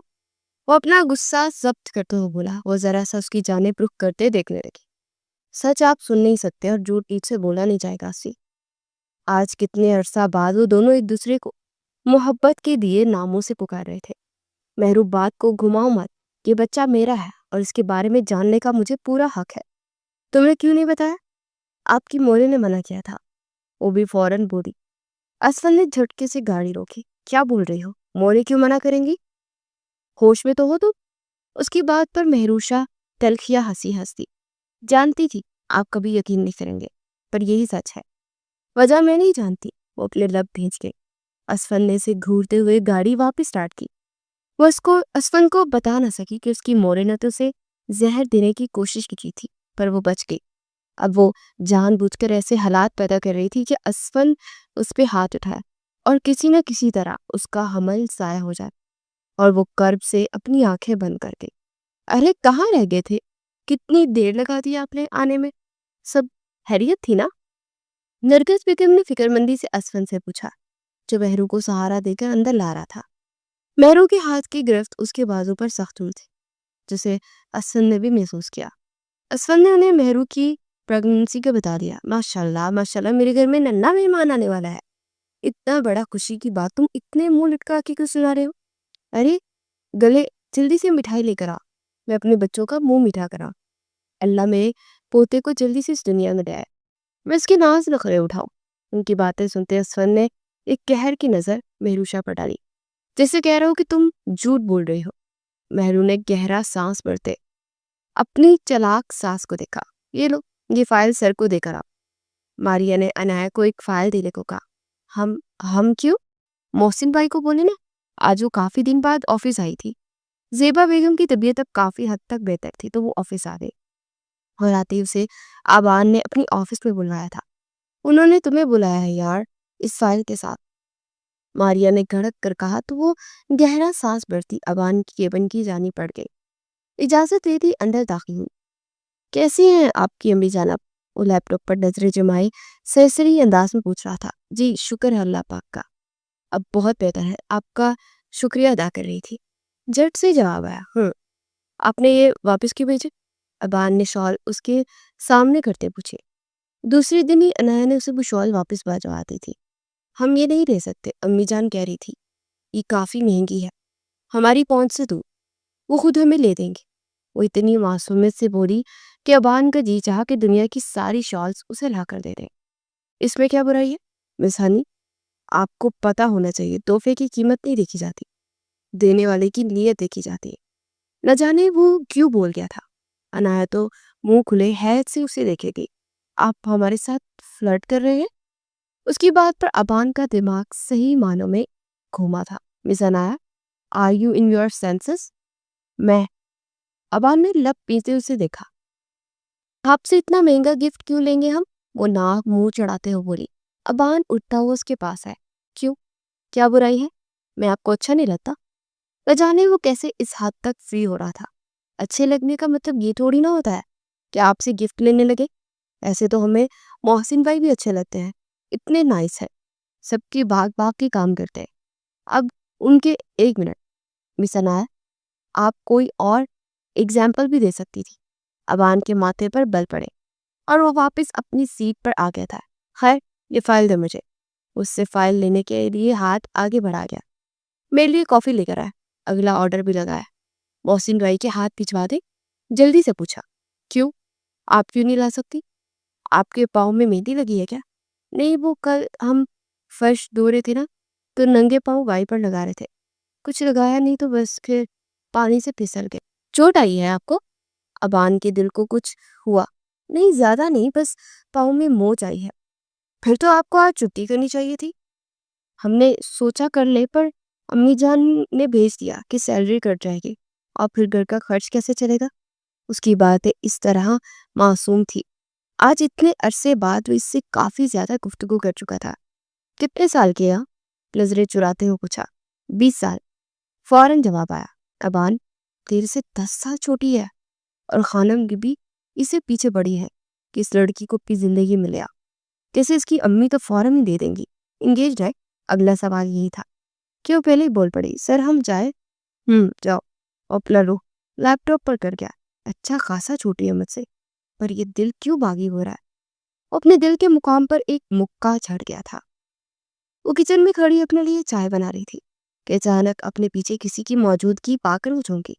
وہ اپنا غصہ ضبط کرتے ہوئے بولا. وہ ذرا سا اس کی جانب رخ کرتے دیکھنے لگی. سچ آپ سن نہیں سکتے اور جھوٹ پیٹ سے بولا نہیں جائے گا. آج کتنے عرصہ بعد وہ دونوں ایک دوسرے کو محبت کے دیے ناموں سے پکار رہے تھے. مہرو بات کو گھماؤ مت, یہ بچہ میرا ہے اور اس کے بارے میں جاننے کا مجھے پورا حق ہے. تمہیں کیوں نہیں بتایا؟ آپ کی مورے نے منع کیا تھا. وہ بھی فوراً بولی. اسفند نے جھٹکے سے گاڑی روکی. کیا بول رہی ہو, مورے کیوں منع کریں گی؟ ہوش میں تو ہو تم؟ اس کی بات پر مہروشہ تلخیہ ہنسی ہنستی. جانتی تھی آپ کبھی یقین نہیں کریں گے, پر یہی سچ ہے. وجہ میں نہیں جانتی. وہ اپنے لب بھیج گئی. اسفند نے اسے گھورتے ہوئے گاڑی واپس سٹارٹ کی. وہ اسفند کو بتا نہ سکی کہ اس کی مورے نے تو اسے زہر دینے کی کوشش کی تھی, پر وہ بچ گئی. اب وہ جان بوجھ کر ایسے حالات پیدا کر رہی تھی کہ اسفند اس پہ ہاتھ اٹھائے اور کسی نہ کسی طرح اس کا حمل ضائع ہو جائے. اور وہ کرب سے اپنی آنکھیں بند کر گئی. ارے کہاں رہ گئے تھے, کتنی دیر لگا دی آپ نے آنے میں, سب خیریت تھی نا؟ نرگس بیگم نے فکر مندی سے اسفند سے پوچھا, جو مہرو کو سہارا دے کر اندر لا رہا تھا. مہرو کے ہاتھ کی گرفت اس کے بازو پر سخت ہوئی تھی, جسے اسفند نے بھی محسوس کیا. اسفند نے انہیں مہرو کی پریگننسی کا بتا دیا. ماشاءاللہ ماشاءاللہ, میرے گھر میں ننھا مہمان آنے والا ہے. اتنا بڑا خوشی کی بات تم اتنے منہ لٹکا کے کیوں سنا رہے ہو؟ ارے گلے, جلدی سے مٹھائی لے کر آ, میں اپنے بچوں کا منہ میٹھا کرا. اللہ میرے پوتے کو جلدی سے اس دنیا میں لے آئے, میں اس کے ناز نخرے اٹھاؤں. ان کی باتیں سنتے اسفند نے ایک قہر کی نظر مہروشہ پر ڈالی, جیسے کہہ رہا ہو کہ تم جھوٹ بول رہی ہو. مہرو نے گہرا سانس بھرتے اپنی چلاک ساس کو دیکھا. یہ لو, یہ فائل سر کو دے کر آ. ماریا نے عنایہ کو ایک فائل دینے کو کہا. ہم کیوں؟ محسن بھائی کو بولے نا, آج وہ کافی دن بعد آفس آئی تھی. زیبا بیگم کی طبیعت اب کافی حد تک بہتر تھی تو وہ آفس آ گئی, اور آتے ہی اسے آبان نے اپنی آفس میں بلوایا تھا. انہوں نے تمہیں بلایا ہے یار, اس فائل کے ساتھ. ماریا نے گھڑک کر کہا تو وہ گہرا سانس بھرتی ابان کی کیبن کی جانب پڑ گئی۔ اجازت دیتی اندر داخل ہوئی۔ کیسی ہیں آپ کی امی جان؟ وہ لیپ ٹاپ پر نظریں جمائے سرسری انداز میں پوچھ رہا تھا۔ جی شکر ہے اللہ پاک کا، اب بہت بہتر ہے، آپ کا شکریہ ادا کر رہی تھی، جھٹ سے جواب آیا۔ آپ نے یہ واپس کیوں بھیجے؟ ابان نے شال اس کے سامنے کرتے پوچھے۔ دوسرے دن ہی انایا نے اسے وہ شال واپس بھجوا دی تھی۔ ہم یہ نہیں لے سکتے، امی جان کہہ رہی تھی، یہ کافی مہنگی ہے، ہماری پہنچ سے دور، وہ خود ہمیں لے دیں گے۔ وہ اتنی معصومیت سے بولی کہ ابان کا جی چاہا کہ دنیا کی ساری شالز اسے لا کر دے دیں۔ اس میں کیا برائی ہے مس ہانی؟ آپ کو پتا ہونا چاہیے تحفے کی قیمت نہیں دیکھی جاتی، دینے والے کی نیت دیکھی جاتی ہے۔ نہ جانے وہ کیوں بول گیا تھا۔ انایا تو منہ کھلے حیرت سے اسے دیکھے گئی۔ آپ ہمارے ساتھ فلرٹ کر رہے ہیں؟ اس کی بات پر ابان کا دماغ صحیح معنوں میں گھوما تھا۔ Miss Anaya, are you in your senses? میں ابان نے لب پیتے اسے دیکھا۔ آپ سے اتنا مہنگا گفٹ کیوں لیں گے ہم؟ وہ ناک منہ چڑھاتے ہو بولی۔ ابان اٹھتا ہوا اس کے پاس ہے۔ کیوں؟ کیا برائی ہے؟ میں آپ کو اچھا نہیں لگتا؟ نہ جانے وہ کیسے اس حد تک فری ہو رہا تھا۔ اچھے لگنے کا مطلب یہ تھوڑی نہ ہوتا ہے کہ آپ سے گفٹ لینے لگے۔ ایسے تو ہمیں محسن بھائی بھی اچھے لگتے ہیں، اتنے نائس ہے، سب کی بھاگ بھاگ کے کام کرتے ہیں۔ اب ان کے ایک منٹ مس انایا، آپ کوئی اور ایگزامپل بھی دے سکتی تھی۔ ابان کے ماتھے پر بل پڑے اور وہ واپس اپنی سیٹ پر آ گیا تھا۔ خیر یہ فائل دے مجھے۔ اس سے فائل لینے کے لیے ہاتھ آگے بڑھا گیا۔ میرے لیے کافی لے کر آئے، اگلا آرڈر بھی لگایا۔ محسن بھائی کے ہاتھ پھچوا دے، جلدی سے پوچھا۔ کیوں؟ آپ کیوں نہیں لا سکتی؟ آپ کے پاؤں میں مہندی لگی ہے کیا؟ نہیں، وہ کل ہم فرش دھو رہے تھے نا تو ننگے پاؤں وائپر لگا رہے تھے، کچھ لگایا نہیں تو بس پھر پانی سے پھسل گئے۔ چوٹ آئی ہے آپ کو؟ ابان کے دل کو کچھ ہوا۔ نہیں زیادہ نہیں، بس پاؤں میں موچ آئی ہے۔ پھر تو آپ کو آج چھٹی کرنی چاہیے تھی۔ ہم نے سوچا کر لے، پر امی جان نے بھیج دیا کہ سیلری کٹ جائے گی اور پھر گھر کا خرچ کیسے چلے گا۔ اس کی باتیں اس طرح معصوم تھی۔ آج اتنے عرصے بعد وہ اس سے کافی زیادہ گفتگو کر چکا تھا۔ کتنے سال کے ہیں؟ نظریں چراتے ہوئے پوچھا۔ 20 سال، فوراً جواب آیا۔ ابان تیرے سے 10 سال چھوٹی ہے، اور خانم بھی اسے پیچھے پڑی ہے کہ اس لڑکی کو اپنی زندگی میں لیا، جیسے اس کی امی تو فوراً ہی دے دیں گی۔ انگیجڈ ہے؟ اگلا سوال یہی تھا کہ وہ پہلے ہی بول پڑی۔ سر ہم جائے؟ جاؤ۔ اوپلا رو لیپ ٹاپ پر کر گیا۔ اچھا خاصا چھوٹی ہے مجھ سے، پر یہ دل کیوں باغی ہو رہا ہے؟ وہ اپنے دل کے مقام پر ایک مکہ چھڑ گیا تھا۔ وہ کچن میں کھڑی اپنے لیے چائے بنا رہی تھی کہ اچانک اپنے پیچھے کسی کی موجودگی پا کر وہ چونکی۔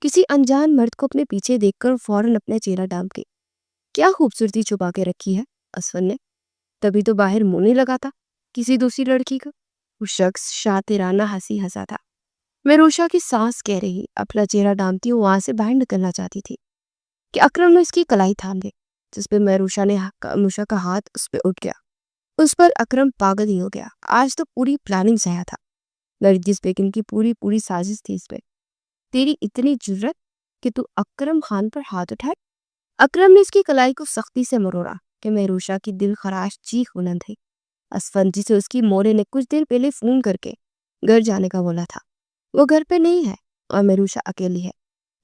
کسی انجان مرد کو اپنے پیچھے دیکھ کر فوراً اپنا چہرہ ڈھانپ کے۔ کیا خوبصورتی چھپا کے رکھی ہے اسفن نے، تبھی تو باہر منہ نہیں لگا تھا کسی دوسری لڑکی کا۔ وہ شخص شاطرانہ ہنسی ہنسا تھا۔ مہروشا کی سانس کہہ رہی اپنا چہرہ ڈھانپتی وہاں سے باہر نکلنا چاہتی تھی کہ اکرم نے اس کی کلائی تھام دی، جس پہ مہروشا کا ہاتھ اس پہ اٹھ گیا۔ اس پر اکرم پاگل ہی ہو گیا۔ آج تو پوری پلاننگ سیا تھا، نرگس بیگم کی پوری سازش تھی اس پہ۔ تیری اتنی جرت کہ تو اکرم خان پر ہاتھ اٹھائے؟ اکرم نے اس کی کلائی کو سختی سے مروڑا کہ مہروشا کی دل خراش چیخ بلند تھی۔ اسفن جسے اس کی مورے نے کچھ دیر پہلے فون کر کے گھر جانے کا بولا تھا، وہ گھر پہ نہیں ہے اور مہروشا اکیلی ہے،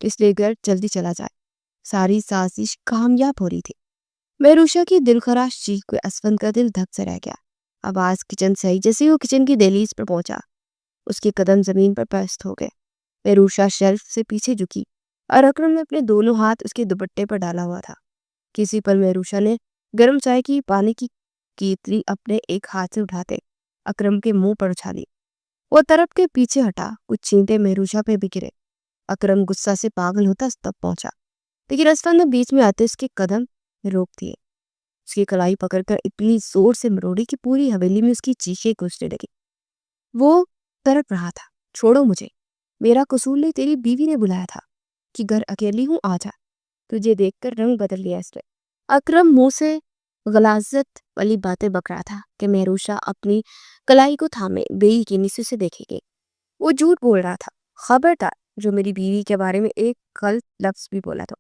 اس لیے گھر جلدی چلا جائے۔ ساری سازش کامیاب ہو رہی تھی۔ مہروشا کی دل خراش چیخ کو اسفن کا دل دھک سے رہ گیا۔ آواز کچن سے آئی۔ جیسے وہ کچن کی دہلیز پر پہنچا، اس کے قدم زمین پر پست ہو گئے۔ مہروشا شیلف سے پیچھے جھکی اور اکرم نے اپنے دونوں ہاتھ اس کے دوپٹے پر ڈالا ہوا تھا۔ کسی پر مہروشا نے گرم چائے کی پانی کی کیتلی اپنے ایک ہاتھ سے اٹھاتے اکرم کے منہ پر اچھالی۔ وہ طرف کے پیچھے ہٹا، کچھ چینٹے مہروشا پہ بھی گرے۔ اکرم غصہ سے پاگل ہوتا تب پہنچا، لیکن اسفن نے بیچ میں آتے اس کے قدم روک دیے۔ اس کی کلائی پکڑ کر اتنی زور سے مروڑی کہ پوری حویلی میں اس کی چیخیں گونجنے لگی۔ وہ تڑپ رہا تھا۔ چھوڑو مجھے، میرا قصور نہیں، تیری بیوی نے بلایا تھا کہ گھر اکیلی ہوں، آ جا، تجھے دیکھ کر رنگ بدل لیا اس نے۔ اکرم منہ سے غلاظت والی باتیں بک رہا تھا کہ مہروشا اپنی کلائی کو تھامے بے یقینی سے اسے دیکھے گی۔ وہ جھوٹ بول رہا تھا۔ خبردار جو میری بیوی کے بارے میں ایک غلط لفظ بھی بولا تو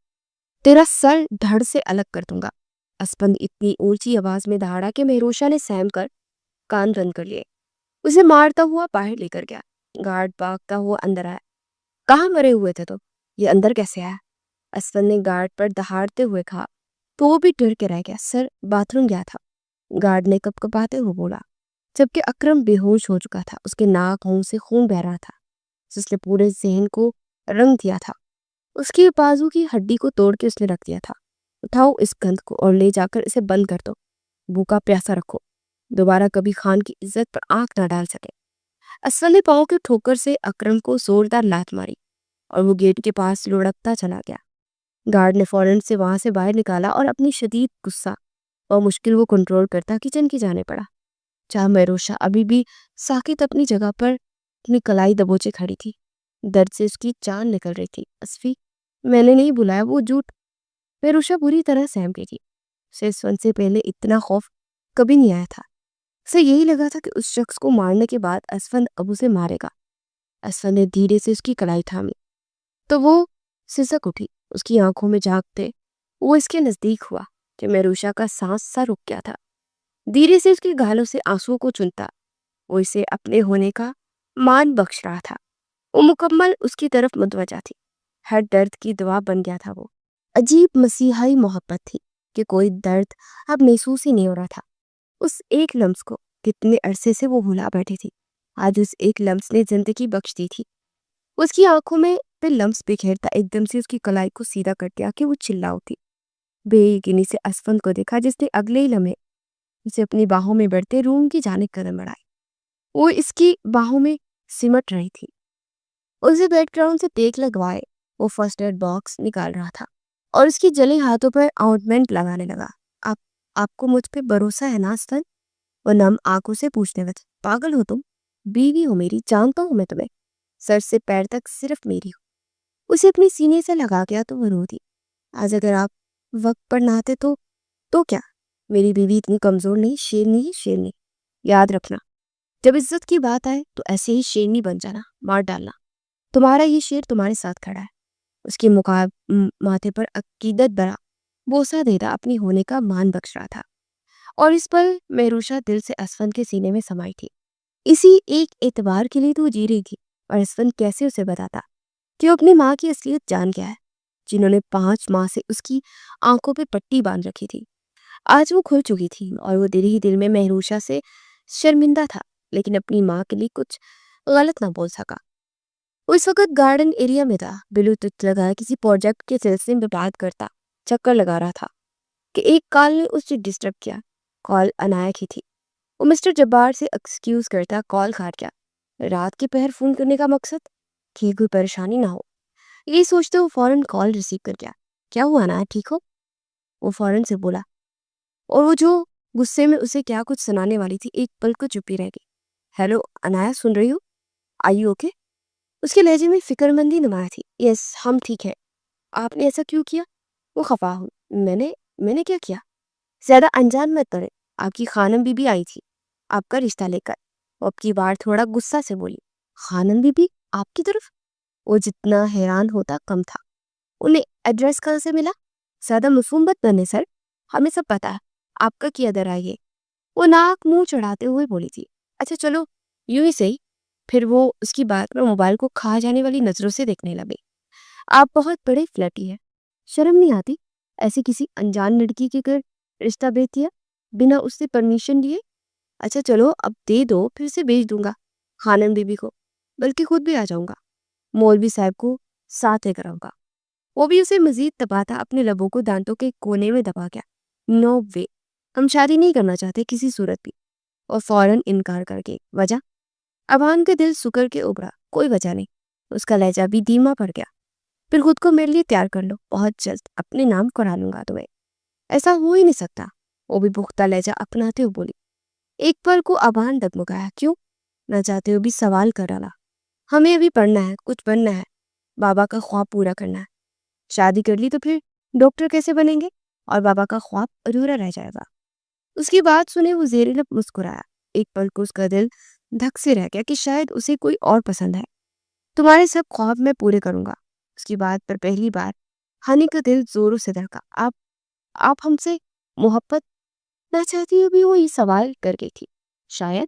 تیرا سر دھڑ سے الگ کر دوں گا۔ اسپن اتنی اونچی آواز میں دہاڑا کہ مہروشا نے سہم کر کان بند کر لیے۔ اسے مارتا ہوا باہر لے کر گیا۔ گارڈ بھاگتا ہوا اندر آیا۔ کہاں مرے ہوئے تھے تم؟ یہ اندر کیسے آیا؟ اسفل نے گارڈ پر دہاڑتے ہوئے کہا تو وہ بھی ڈر کے رہ گیا۔ سر، باتھ روم گیا تھا، گارڈ نے کپ کپاتے ہوئے بولا، جبکہ اکرم بے ہوش ہو چکا تھا۔ اس کے ناک منہ سے خون بہہ رہا تھا جس نے پورے ذہن کو رنگ دیا تھا۔ اس کی بازو کی ہڈی کو توڑ کے اس نے رکھ دیا تھا۔ اٹھاؤ اس گند کو اور لے جا کر اسے بند کر دو، بھوکا پیاسا رکھو، دوبارہ کبھی خان کی عزت پر آنکھ نہ ڈال سکے۔ اسفل نے پاؤں کے ٹھوکر سے اکرم کو زوردار لات ماری اور وہ گیٹ کے پاس لڑکتا چلا گیا۔ گارڈ نے فوراً سے وہاں سے باہر نکالا اور اپنی شدید غصہ اور مشکل وہ کنٹرول کرتا کچن کی جانے پڑا، جہاں مہروشہ ابھی بھی ساکت اپنی جگہ پر اپنی کلائی دبوچے کھڑی تھی۔ درد سے اس کی جان نکل رہی تھی۔ اسفی، میں نے نہیں بلایا، وہ جھوٹ۔ مہروشہ بری طرح سہم گئی تھی۔ اسے اسفن سے پہلے اتنا خوف کبھی نہیں آیا تھا۔ اسے یہی لگا تھا کہ اس شخص کو مارنے کے بعد اسفن اب اسے مارے گا۔ اسفن نے دھیرے سے اس کی کلائی تھامی تو وہ سسک اٹھی۔ اس کی آنکھوں میں جھانکتے وہ اس کے نزدیک ہوا کہ مہروشہ کا سانس سا رک گیا تھا۔ دھیرے سے اس کے گالوں سے آنسو کو چنتا وہ اسے اپنے ہونے کا مان بخش رہا تھا۔ وہ مکمل اس کی طرف متوجہ تھی۔ ہر درد کی دوا بن گیا تھا۔ وہ عجیب مسیحائی محبت تھی کہ کوئی درد اب محسوس ہی نہیں ہو رہا تھا۔ اس ایک لمس کو کتنے عرصے سے وہ بھلا بیٹھی تھی، آج اس ایک لمس نے زندگی بخش دی تھی۔ اس کی آنکھوں میں پہ لمس بکھیرتا ایک دم سے اس کی کلائی کو سیدھا کر دیا کہ وہ چلا اٹھی۔ بے یقینی سے اسفن کو دیکھا جس نے اگلے ہی لمحے اسے اپنی باہوں میں بڑھتے روم کی جانب قدم بڑھائے۔ وہ اس کی باہوں میں سمٹ رہی تھی۔ اسے بیک گراؤنڈ سے ٹیک لگوائے وہ فرسٹ ایڈ باکس نکال رہا تھا اور اس کی جلے ہاتھوں پر آؤنٹمنٹ لگانے لگا۔ آپ کو مجھ پہ بھروسہ ہے نا اسفن؟ وہ نم آنکھوں سے پوچھنے لگا۔ پاگل ہو تم؟ بیوی ہو میری، جانتا ہوں میں تمہیں، سر سے پیر تک صرف میری ہو۔ اسے اپنی سینے سے لگا گیا تو وہ رو دی۔ آج اگر آپ وقت پر نہ آتے تو کیا؟ میری بیوی اتنی کمزور نہیں، شیرنی ہے، شیرنی۔ یاد رکھنا، جب عزت کی بات آئے تو ایسے ہی شیرنی بن جانا، مار ڈالنا۔ تمہارا یہ شیر تمہارے ساتھ کھڑا ہے۔ اس کے ماتھے پر عقیدت برا بوسہ دیتا اپنی ہونے کا مان بخش رہا تھا، اور اس پر مہروشہ دل سے اسفن کے سینے میں سمائی تھی۔ اسی ایک اعتبار کے لیے تو وہ جی رہی تھی، اور اسفن کیسے اسے بتاتا کہ وہ اپنی ماں کی اصلیت جان گیا ہے، جنہوں نے 5 ماہ سے اس کی آنکھوں پہ پٹی باندھ رکھی تھی۔ آج وہ کھل چکی تھی اور وہ دل ہی دل میں مہروشہ سے شرمندہ تھا، لیکن اپنی ماں کے لیے کچھ غلط نہ بول سکا۔ وہ اس وقت گارڈن ایریا میں تھا، بلوٹوتھ لگایا کسی پروجیکٹ کے سلسلے میں بات کرتا چکر لگا رہا تھا کہ ایک کال نے اسے ڈسٹرب کیا۔ کال عنایت ہی تھی۔ وہ مسٹر جبار سے ایکسکیوز کرتا کال کاٹ گیا۔ رات کے پہر فون کرنے کا مقصد کہ کوئی پریشانی نہ ہو، یہی سوچتے وہ فوراً کال ریسیو کر گیا۔ کیا ہوا عنایت، ٹھیک ہو؟ وہ فوراً سے بولا، اور وہ جو غصے میں اسے کیا کچھ سنانے والی تھی ایک پل کو چپی رہ گئی۔ ہیلو عنایت، سن رہی ہو؟ آئی یو اوکے؟ اس کے لہجے میں فکر مندی نمایاں تھی۔ یس، ہم ٹھیک ہے۔ آپ نے ایسا کیوں کیا؟ وہ خفا ہوں۔ میں نے کیا کیا؟ زیادہ انجان مت کرے، آپ کی خانم بی بی آئی تھی آپ کا رشتہ لے کر۔ وہ اب کی بار تھوڑا غصہ سے بولی۔ خانم بی بی آپ کی طرف؟ وہ جتنا حیران ہوتا کم تھا۔ انہیں ایڈریس کہاں سے ملا؟ زیادہ معصوم مت بنے سر، ہمیں سب پتا ہے آپ کا کیا در آئیے۔ وہ ناک منہ چڑھاتے ہوئے بولی تھی۔ اچھا چلو یوں ہی صحیح۔ پھر وہ اس کی بات میں موبائل کو کھا جانے والی نظروں سے دیکھنے لگے۔ آپ بہت بڑے فلیٹی ہیں، شرم نہیں آتی ایسی کسی انجان لڑکی کے گھر رشتہ بھیج دیا بنا اس سے پرمیشن لیے؟ اچھا چلو اب دے دو، پھر سے بھیج دوں گا خانم بی بی کو، بلکہ خود بھی آ جاؤں گا، مولوی صاحب کو ساتھ لے کر آؤں گا۔ وہ بھی اسے مزید دباتا اپنے لبوں کو دانتوں کے کونے میں دبا گیا۔ نو وے، ہم شادی نہیں کرنا چاہتے کسی صورت بھی۔ اور فوراً انکار کر کے وجہ؟ ابان کا دل سکڑ کے ابھرا۔ کوئی وجہ نہیں۔ اس کا لہجہ بھی دھیما پڑ گیا۔ پھر خود کو میرے لیے تیار کر لو، بہت جلد اپنے نام کرا لوں گا تمہیں۔ ایسا ہو ہی نہیں سکتا، وہ بھی پختہ لہجہ اپناتے ہوئے بولی۔ ایک پل کو ابان ڈگمگایا۔ کیوں؟ نہ چاہتے ہوئے بھی سوال کر ڈالا۔ ہمیں ابھی پڑھنا ہے، کچھ بننا ہے، بابا کا خواب پورا کرنا ہے۔ شادی کر لی تو پھر ڈاکٹر کیسے بنیں گے اور بابا کا خواب ادھورا رہ جائے گا۔ اس کی بات سنے وہ زیر لب مسکرایا۔ ایک پل کو اس کا دل دھک سے رہ گیا کہ شاید اسے کوئی اور پسند ہے۔ تمہارے سب خواب میں پورے کروں گا۔ اس کی بات پر پہلی بار ہنی کا دل زوروں سے دھڑکا۔ آپ ہم سے محبت نہ چاہتی ہوئی بھی وہ یہ سوال کر گئی تھی۔ شاید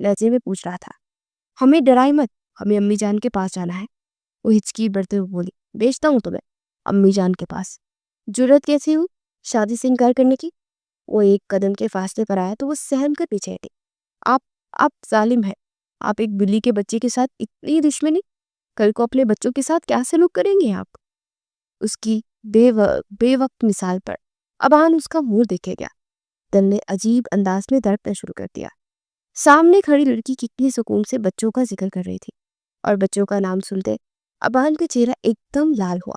لہجے میں پوچھ رہا تھا۔ ہمیں ڈرائی مت، ہمیں امی جان کے پاس جانا ہے۔ وہ ہچکی بڑھتے ہوئے بولی، بیچتا ہوں تمہیں امی جان کے پاس؟ جرت کیسی ہوئی شادی سے انکار کرنے کی؟ وہ ایک قدم کے فاصلے پر آیا تو وہ سہم کر پیچھے ہٹی۔ آپ آپ ظالم ہیں، آپ ایک بلی کے بچے کے ساتھ اتنی دشمنی؟ کل کو اپنے بچوں کے ساتھ کیا سلوک کریں گے آپ؟ اس کی بے وقت مثال پر ابان اس کا منہ دیکھے گیا۔ دل نے عجیب انداز میں تڑپنا شروع کر دیا۔ سامنے کھڑی لڑکی کتنی سکون سے بچوں کا ذکر کر رہی تھی، اور بچوں کا نام سنتے ابان کا چہرہ ایک دم لال ہوا۔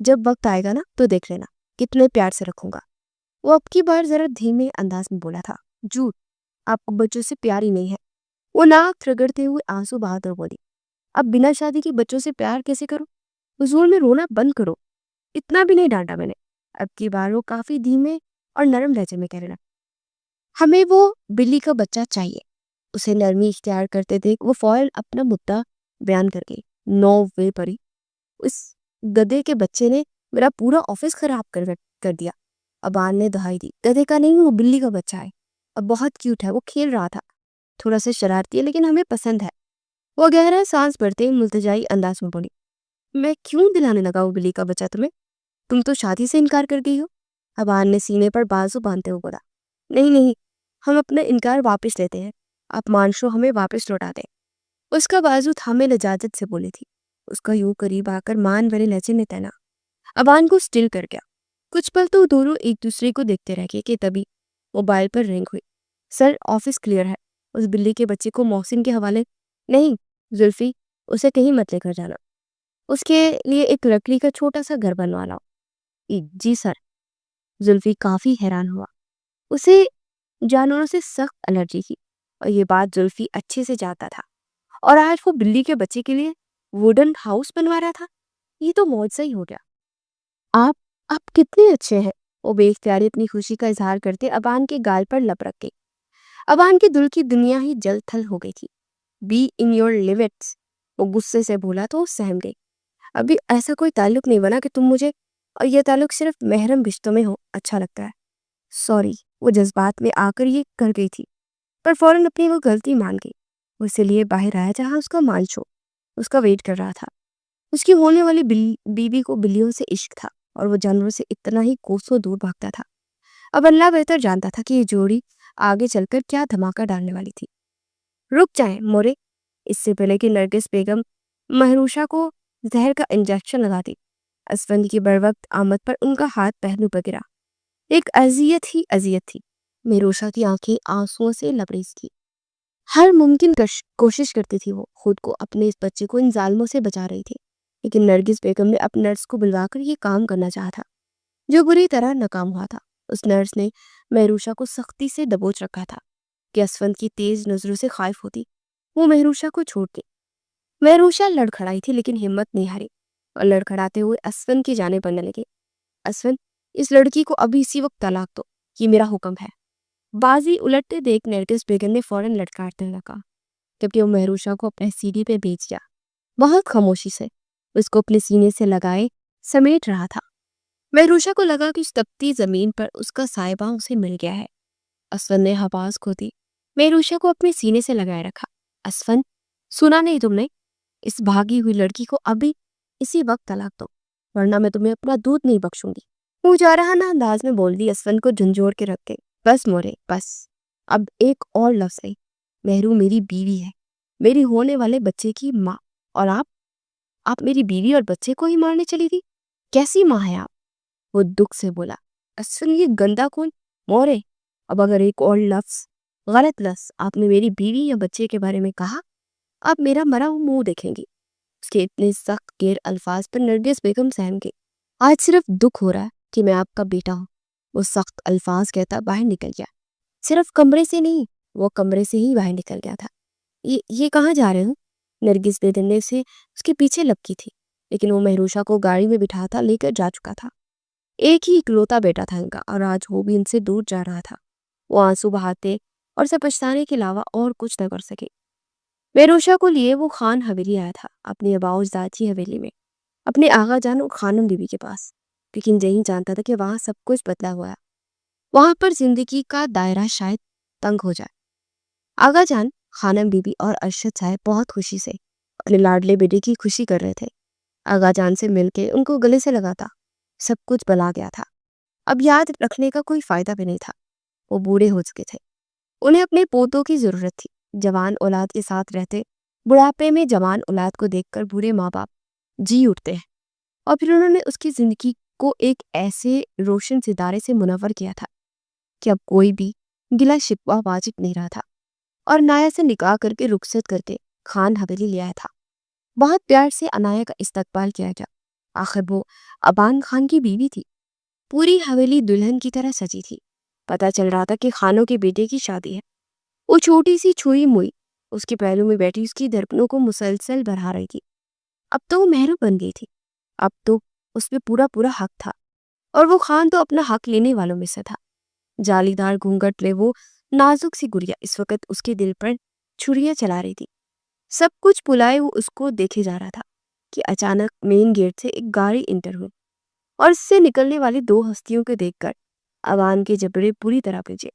جب وقت آئے گا نا تو دیکھ لینا کتنے پیار سے رکھوں گا۔ وہ اب کی بار ذرا دھیمے انداز میں بولا تھا۔ جھوٹ، آپ کو بچوں سے پیار ہی نہیں ہے۔ وہ ناک رگڑتے ہوئے آنسو بہاتے بولی، اب بنا شادی کے بچوں سے پیار کیسے کرو؟ حضور میں رونا بند کرو۔ اتنا بھی نہیں ڈانٹا میں نے۔ اب کی بار وہ کافی دھیمے اور نرم لہجے میں کہہ رہا، ہمیں وہ بلی کا بچہ چاہیے۔ اسے نرمی اختیار کرتے دیکھ وہ فوراً اپنا مدعا بیان کر گئی۔ نو وے پری، اس گدے کے بچے نے میرا پورا آفس خراب کر دیا۔ ابان نے دہائی دی، گدے کا نہیں، وہ بلی کا بچہ ہے، اب بہت کیوٹ ہے، وہ کھیل رہا تھا، تھوڑا سا شرارتی ہے لیکن ہمیں پسند ہے۔ وہ گہرا سانس بھرتے ملتجائی انداز میں بولی، میں کیوں دلانے لگا وہ بلی کا بچہ تمہیں؟ تم تو شادی سے انکار کر گئی ہو۔ ابان نے سینے پر بازو باندھتے ہوئے بولا، نہیں، ہم اپنا انکار واپس لیتے ہیں، آپ مانشو ہمیں واپس لوٹا دیں۔ اس کا بازو تھامے لجاجت سے بولی تھی، اس کا یوں قریب آ کر مان بھرے لہجے میں تنا۔ ابان کو سٹل کر گیا۔ کچھ پل تو دونوں ایک دوسرے کو دیکھتے رہ گئے کہ تبھی موبائل پر رنگ ہوئی۔ سر، آفس کلیئر ہے، اس بلی کے بچے کو محسن کے حوالے نہیں، زلفی اسے کہیں مت لے کر جانا، اس کے لیے ایک لکڑی کا چھوٹا سا گھر بنوا لاؤ۔ جی سر۔ زلفی کافی حیران ہوا، اسے جانوروں سے سخت الرجی تھی، اور یہ بات زلفی اچھے سے جانتا تھا، اور آج وہ بلی کے بچے کے لیے ووڈن ہاؤس بنوا رہا تھا۔ یہ تو معجزہ ہی ہو گیا۔ آپ کتنے اچھے ہیں، وہ بے اختیاری اپنی خوشی کا اظہار کرتے ابان کے گال پر لب رکھ گئی۔ ابان کے دل کی دنیا ہی جل تھل ہو گئی تھی۔ بی ان یور لیمٹس، وہ غصے سے بولا تو وہ سہم گئی۔ ابھی ایسا کوئی تعلق نہیں بنا کہ تم مجھے، اور یہ تعلق صرف محرم رشتوں میں ہو اچھا لگتا ہے۔ سوری، وہ جذبات میں آ کر یہ کر گئی تھی، پر فوراً اپنی وہ غلطی مان گئی۔ وہ اسی لیے باہر آیا جہاں اس کا مانچو اس کا ویٹ کر رہا تھا۔ اس کی ہونے والی بیوی کو بلیوں سے عشق تھا، اور وہ جانوروں سے اتنا ہی کوسوں دور بھاگتا تھا۔ اب اللہ بہتر جانتا تھا کہ یہ جوڑی آگے چل کر کیا دھماکہ ڈالنے والی تھی۔ رک جائیں مورے، اس سے پہلے کہ نرگس بیگم مہروشہ کو زہر کا انجیکشن لگا دی، اسفند کی بروقت آمد پر ان کا ہاتھ پہلو پر گرا۔ ایک اذیت تھی۔ مہروشہ کی آنکھیں آنسوؤں سے لبریز تھی۔ ہر ممکن کوشش کرتی تھی وہ خود کو اپنے اس بچے کو ان ظالموں سے بچا رہی تھی، لیکن نرگس بیگم نے اپنے نرس کو بلوا کر یہ کام کرنا چاہا تھا جو بری طرح ناکام ہوا تھا۔ اس نرس نے مہروشہ کو سختی سے دبوچ رکھا تھا کہ اسفند کی تیز نظروں سے خائف ہوتی وہ مہروشہ کو چھوڑ دی۔ مہروشہ لڑکھڑائی تھی لیکن ہمت نہیں ہاری، اور لڑکھڑاتے ہوئے اسفند کی جانب بڑھنے لگی۔ اسفند، اس لڑکی کو ابھی اسی وقت طلاق دو، یہ میرا حکم ہے۔ بازی الٹتے دیکھ نرگس بیگم نے فوراً لٹکارنے لگا، جبکہ وہ مہروشہ کو اپنے سینے پہ بیچ گیا۔ بہت خاموشی سے اس کو اپنے سینے سے لگائے سمیٹ رہا تھا۔ مہروشہ کو لگا کہ اس تپتی زمین پر اس کا سائبہ اسے مل گیا ہے۔ اسفند نے حواس کھو دی، مہروشہ کو اپنے سینے سے لگائے رکھا۔ اسفند، سنا نہیں تم نے؟ اس بھاگی ہوئی لڑکی کو ابھی اسی وقت طلاق دو، ورنہ میں تمہیں اپنا دودھ نہیں بخشوں گی۔ وہ جارحانہ انداز میں بول دی، اسفند کو جھنجھوڑ کے رکھ کے۔ بس مورے، بس، اب ایک اور لفظ نہیں۔ مہرو میری بیوی ہے، میری ہونے والے بچے کی ماں، اور آپ میری بیوی اور بچے کو ہی مارنے چلی تھی؟ کیسی ماں ہے آپ؟ وہ دکھ سے بولا۔ اسفند، یہ گندا کون مورے، اب اگر ایک اور غلط لفظ آپ نے میری بیوی یا بچے کے بارے میں کہا، آپ میرا مرا ہوا منہ دیکھیں گی۔ اس کے اتنے سخت گیر الفاظ پر نرگس بیگم سہم گئی۔ آج صرف دکھ ہو رہا ہے کہ میں آپ کا بیٹا ہوں، وہ سخت الفاظ کہتا باہر نکل گیا۔ صرف کمرے سے نہیں، وہ کمرے سے ہی باہر نکل گیا تھا۔ یہ کہاں جا رہے ہوں؟ نرگس بیگم نے سے اس کے پیچھے لپکی تھی، لیکن وہ مہروشہ کو گاڑی میں بٹھاتا لے کر جا چکا تھا۔ ایک ہی اکلوتا بیٹا تھا ان کا، اور آج وہ بھی ان سے دور جا رہا تھا۔ وہ آنسو بہاتے اور اسے پچھتانے کے علاوہ اور کچھ نہ کر سکے۔ مہروشہ کو لیے وہ خان حویلی آیا تھا، اپنی آباء و اجداد کی حویلی میں، اپنے آغا جان اور خانم بیوی کے پاس، لیکن نہیں جانتا تھا کہ وہاں سب کچھ بدلا ہوا ہے۔ وہاں پر زندگی کا دائرہ شاید تنگ ہو جائے۔ آغا جان، خانم بی بی اور ارشد صاحب بہت خوشی سے اپنے لاڈلے بیٹے کی خوشی کر رہے تھے۔ آغا جان سے مل کے ان کو گلے سے لگا تھا۔ سب کچھ بلا گیا تھا، اب یاد رکھنے کا کوئی فائدہ بھی نہیں تھا۔ وہ بوڑھے ہو چکے تھے، انہیں اپنے پوتوں کی ضرورت تھی۔ جوان اولاد کے ساتھ رہتے بڑھاپے میں جوان اولاد کو دیکھ کر بوڑھے ماں باپ جی اٹھتے ہیں، اور پھر انہوں نے اس کی زندگی کو ایک ایسے روشن ستارے سے منور کیا تھا کہ اب کوئی بھی گلا شکوہ واجب نہیں رہا تھا، اور نایا سے نکاح کر کے رخصت کر کے خان حویلی لے آیا تھا۔ بہت پیار سے انایا کا استقبال کیا گیا، آخر وہ ابان خان کی بیوی تھی۔ پوری حویلی دلہن کی طرح سجی تھی، پتہ چل رہا تھا کہ خانوں کے بیٹے کی شادی ہے۔ وہ چھوٹی سی چھوئی موئی اس کے پہلو میں بیٹھی اس کی دھڑکنوں کو مسلسل بڑھا رہی تھی۔ اب تو وہ محرم بن گئی تھی، اب تو اس پہ پورا حق تھا، اور وہ خان تو اپنا حق لینے والوں میں سے تھا۔ جالی دار گھونگھٹ لے وہ نازک سی گڑیا اس وقت اس کے دل پر چھریاں چلا رہی تھی۔ سب کچھ بلائے وہ اس کو دیکھے جا رہا تھا کہ اچانک مین گیٹ سے ایک گاڑی انٹر ہوئی، اور اس سے نکلنے والی دو ہستیوں کو دیکھ کر ابان کے جبڑے پوری طرح بھیجے۔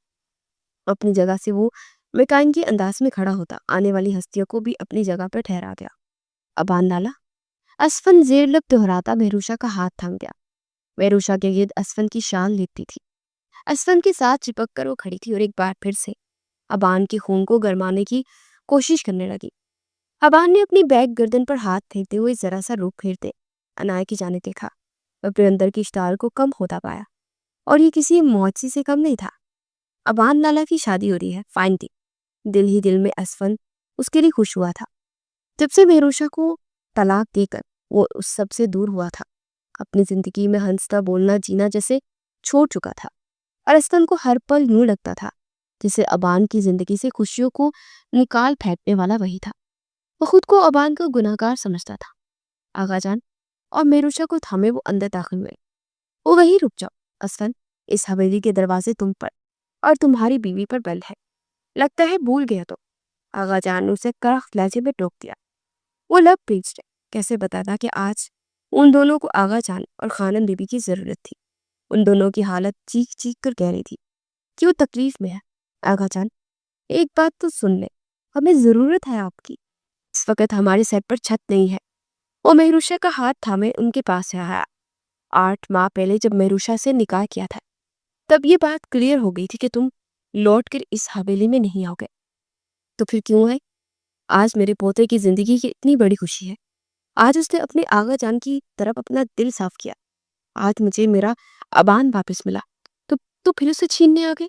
اپنی جگہ سے وہ میکانکی انداز میں کھڑا ہوتا آنے والی ہستیوں کو بھی اپنی جگہ پر ٹھہرا گیا۔ ابان لالا، اسفن زیر لب دہراتا مہروشا کا ہاتھ تھام گیا۔ مہروشا کے گرد اسفن کی شان لیپتی تھی، اسفن کے ساتھ چپک کر وہ کھڑی تھی اور ایک بار پھر سے ابان کے خون کو گرمانے کی کوشش کرنے لگی۔ ابان نے اپنی بیک گردن پر ہاتھ پھیرتے ہوئے ذرا سا رخ پھیرتے انایا کی جانب دیکھا۔ اپنے اندر کی اشتعال کو کم ہوتا پایا، اور یہ کسی معجزے سے کم نہیں تھا۔ ابان لالا کی شادی ہو رہی ہے، فائن تھی۔ دل ہی دل میں اسفن اس کے لیے خوش ہوا تھا۔ جب سے مہروشا کو طلاق دے کر وہ اس سب سے دور ہوا تھا، اپنی زندگی میں ہنستا بولنا جینا جیسے چھوڑ چکا تھا، اور اسفن کو ہر پل یوں لگتا تھا جسے ابان کی زندگی سے خوشیوں کو نکال پھینکنے والا وہی تھا۔ وہ خود کو ابان کا گناہگار سمجھتا تھا۔ آغا جان اور مہروشا کو تھامے وہ اندر داخل ہوئے۔ وہ وہی رک جاؤ اسفن، اس حویلی کے دروازے تم پر اور تمہاری بیوی پر بند ہے، لگتا ہے بھول گیا تو۔ آغا جان نے اسے کرخت لہجے میں ٹوک دیا۔ وہ لب پیچ رہے، کیسے بتاتا کہ آج ان دونوں کو آغا جان اور خانم بی بی کی ضرورت تھی۔ ان دونوں کی حالت چیخ چیخ کر کہہ رہی تھی کہ وہ تکلیف میں ہے۔ آغا جان، ایک بات تو سن لیں، ہمیں ضرورت ہے آپ کی، اس وقت ہمارے سر پر چھت نہیں ہے۔ وہ مہروشا کا ہاتھ تھامے ان کے پاس سے آیا۔ 8 ماہ پہلے جب مہروشا سے نکاح کیا تھا، تب یہ بات کلیئر ہو گئی تھی کہ تم لوٹ کر اس حویلی میں نہیں آؤ گے، تو پھر کیوں ہے؟ آج میرے پوتے کی زندگی کی اتنی بڑی خوشی ہے، آج اس نے اپنے آغا جان کی طرف اپنا دل صاف کیا، آج مجھے میرا ابان واپس ملا، تو پھر اسے چھیننے آ گئے۔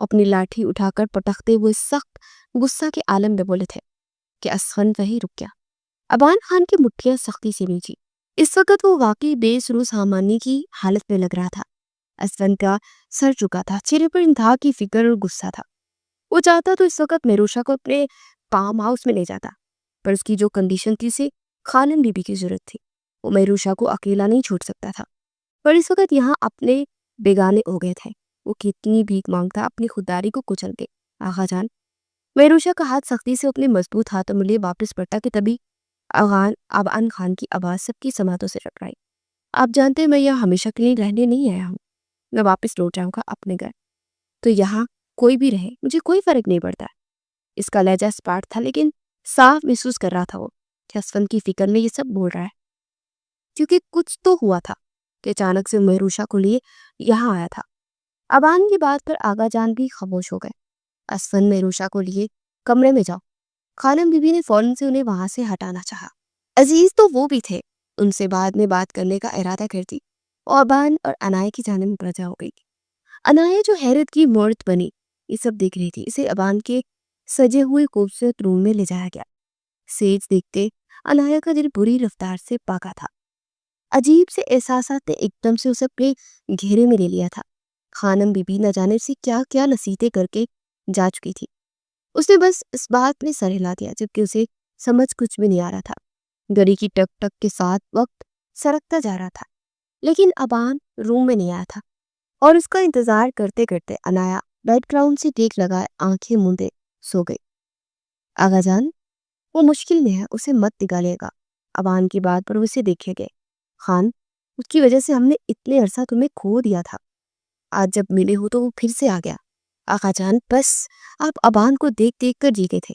اپنی لاٹھی اٹھا کر پٹکتے ہوئے سخت غصہ کے عالم میں بولے تھے کہ اسفن وہی رک گیا۔ ابان خان کی مٹھیاں سختی سے بھیجی۔ اس وقت وہ واقعی بے سرو سامانی کی حالت میں لگ رہا تھا۔ اسفن کا سر چکا تھا، چہرے پر انتہا کی فکر اور غصہ تھا۔ وہ چاہتا تو اس وقت مہروشا کو اپنے فارم ہاؤس میں لے جاتا، پر اس کی جو کنڈیشن تھی اسے خانم بی بی کی ضرورت تھی۔ وہ مہروشا کو اکیلا نہیں چھوڑ سکتا تھا، پر اس وقت یہاں اپنے بیگانے ہو گئے تھے۔ وہ کتنی بھیک مانگتا اپنی خودداری کو کچل کے۔ آغا جان، مہروشا کا ہاتھ سختی سے اپنے مضبوط ہاتھوں میں لیے واپس پڑتا کہ تبھی ابان خان کی آواز سب کی سماعتوں سے ٹکرائی۔ آپ جانتے میں یہاں ہمیشہ کے لیے رہنے نہیں آیا ہوں، میں واپس لوٹ جاؤں گا اپنے گھر، تو یہاں کوئی بھی رہے مجھے کوئی فرق نہیں پڑتا۔ اس کا لہجہ اسپاٹ تھا، لیکن صاف محسوس کر رہا تھا وہ کہ اسفن کی فکر میں یہ سب بول رہا ہے، کیونکہ کچھ تو ہوا تھا کہ اچانک سے مہروشا کو لیے یہاں آیا تھا۔ ابان کی بات پر آغا جان بھی خاموش ہو گئے۔ اسفن، مہروشا کو لیے کمرے میں جاؤ۔ خانم بی بی نے فوراً سے انہیں وہاں سے ہٹانا چاہا۔ عزیز تو وہ بھی تھے، ان سے بعد میں بات کرنے کا ارادہ کرتی، اور ابان اور انایا کی جانب متوجہ ہو گئی۔ انایا جو حیرت کی مورت بنی یہ سب دیکھ رہی تھی، اسے ابان کے سجے ہوئے خوبصورت روم میں لے جایا گیا۔ سیج دیکھتے انایا کا دل بری رفتار سے پاکا تھا۔ عجیب سے احساسات نے ایک دم سے اسے اپنے گھیرے میں لے لیا تھا۔ خانم بی بی نہ جانے سے کیا کیا نصیحتیں کر کے جا چکی تھی، اس نے بس اس بات میں سر ہلا دیا، جبکہ اسے سمجھ کچھ بھی نہیں آ رہا تھا۔ گھڑی کی ٹک ٹک کے ساتھ وقت سرکتا جا رہا تھا، لیکن ابان روم میں نہیں آیا تھا، اور اس کا انتظار کرتے کرتے انایا بیڈ گراؤنڈ سے ٹیک لگائے آنکھیں مندے سو گئی۔ آغا جان، وہ مشکل میں ہے، اسے مت نکالے گا۔ ابان کی بات پر اسے دیکھے گئے۔ خان، اس کی وجہ سے ہم نے اتنے عرصہ تمہیں کھو دیا تھا، آج جب ملے ہو تو وہ پھر سے آ گیا۔ آغا جان، بس آپ ابان کو دیکھ دیکھ کر جی گئے تھے،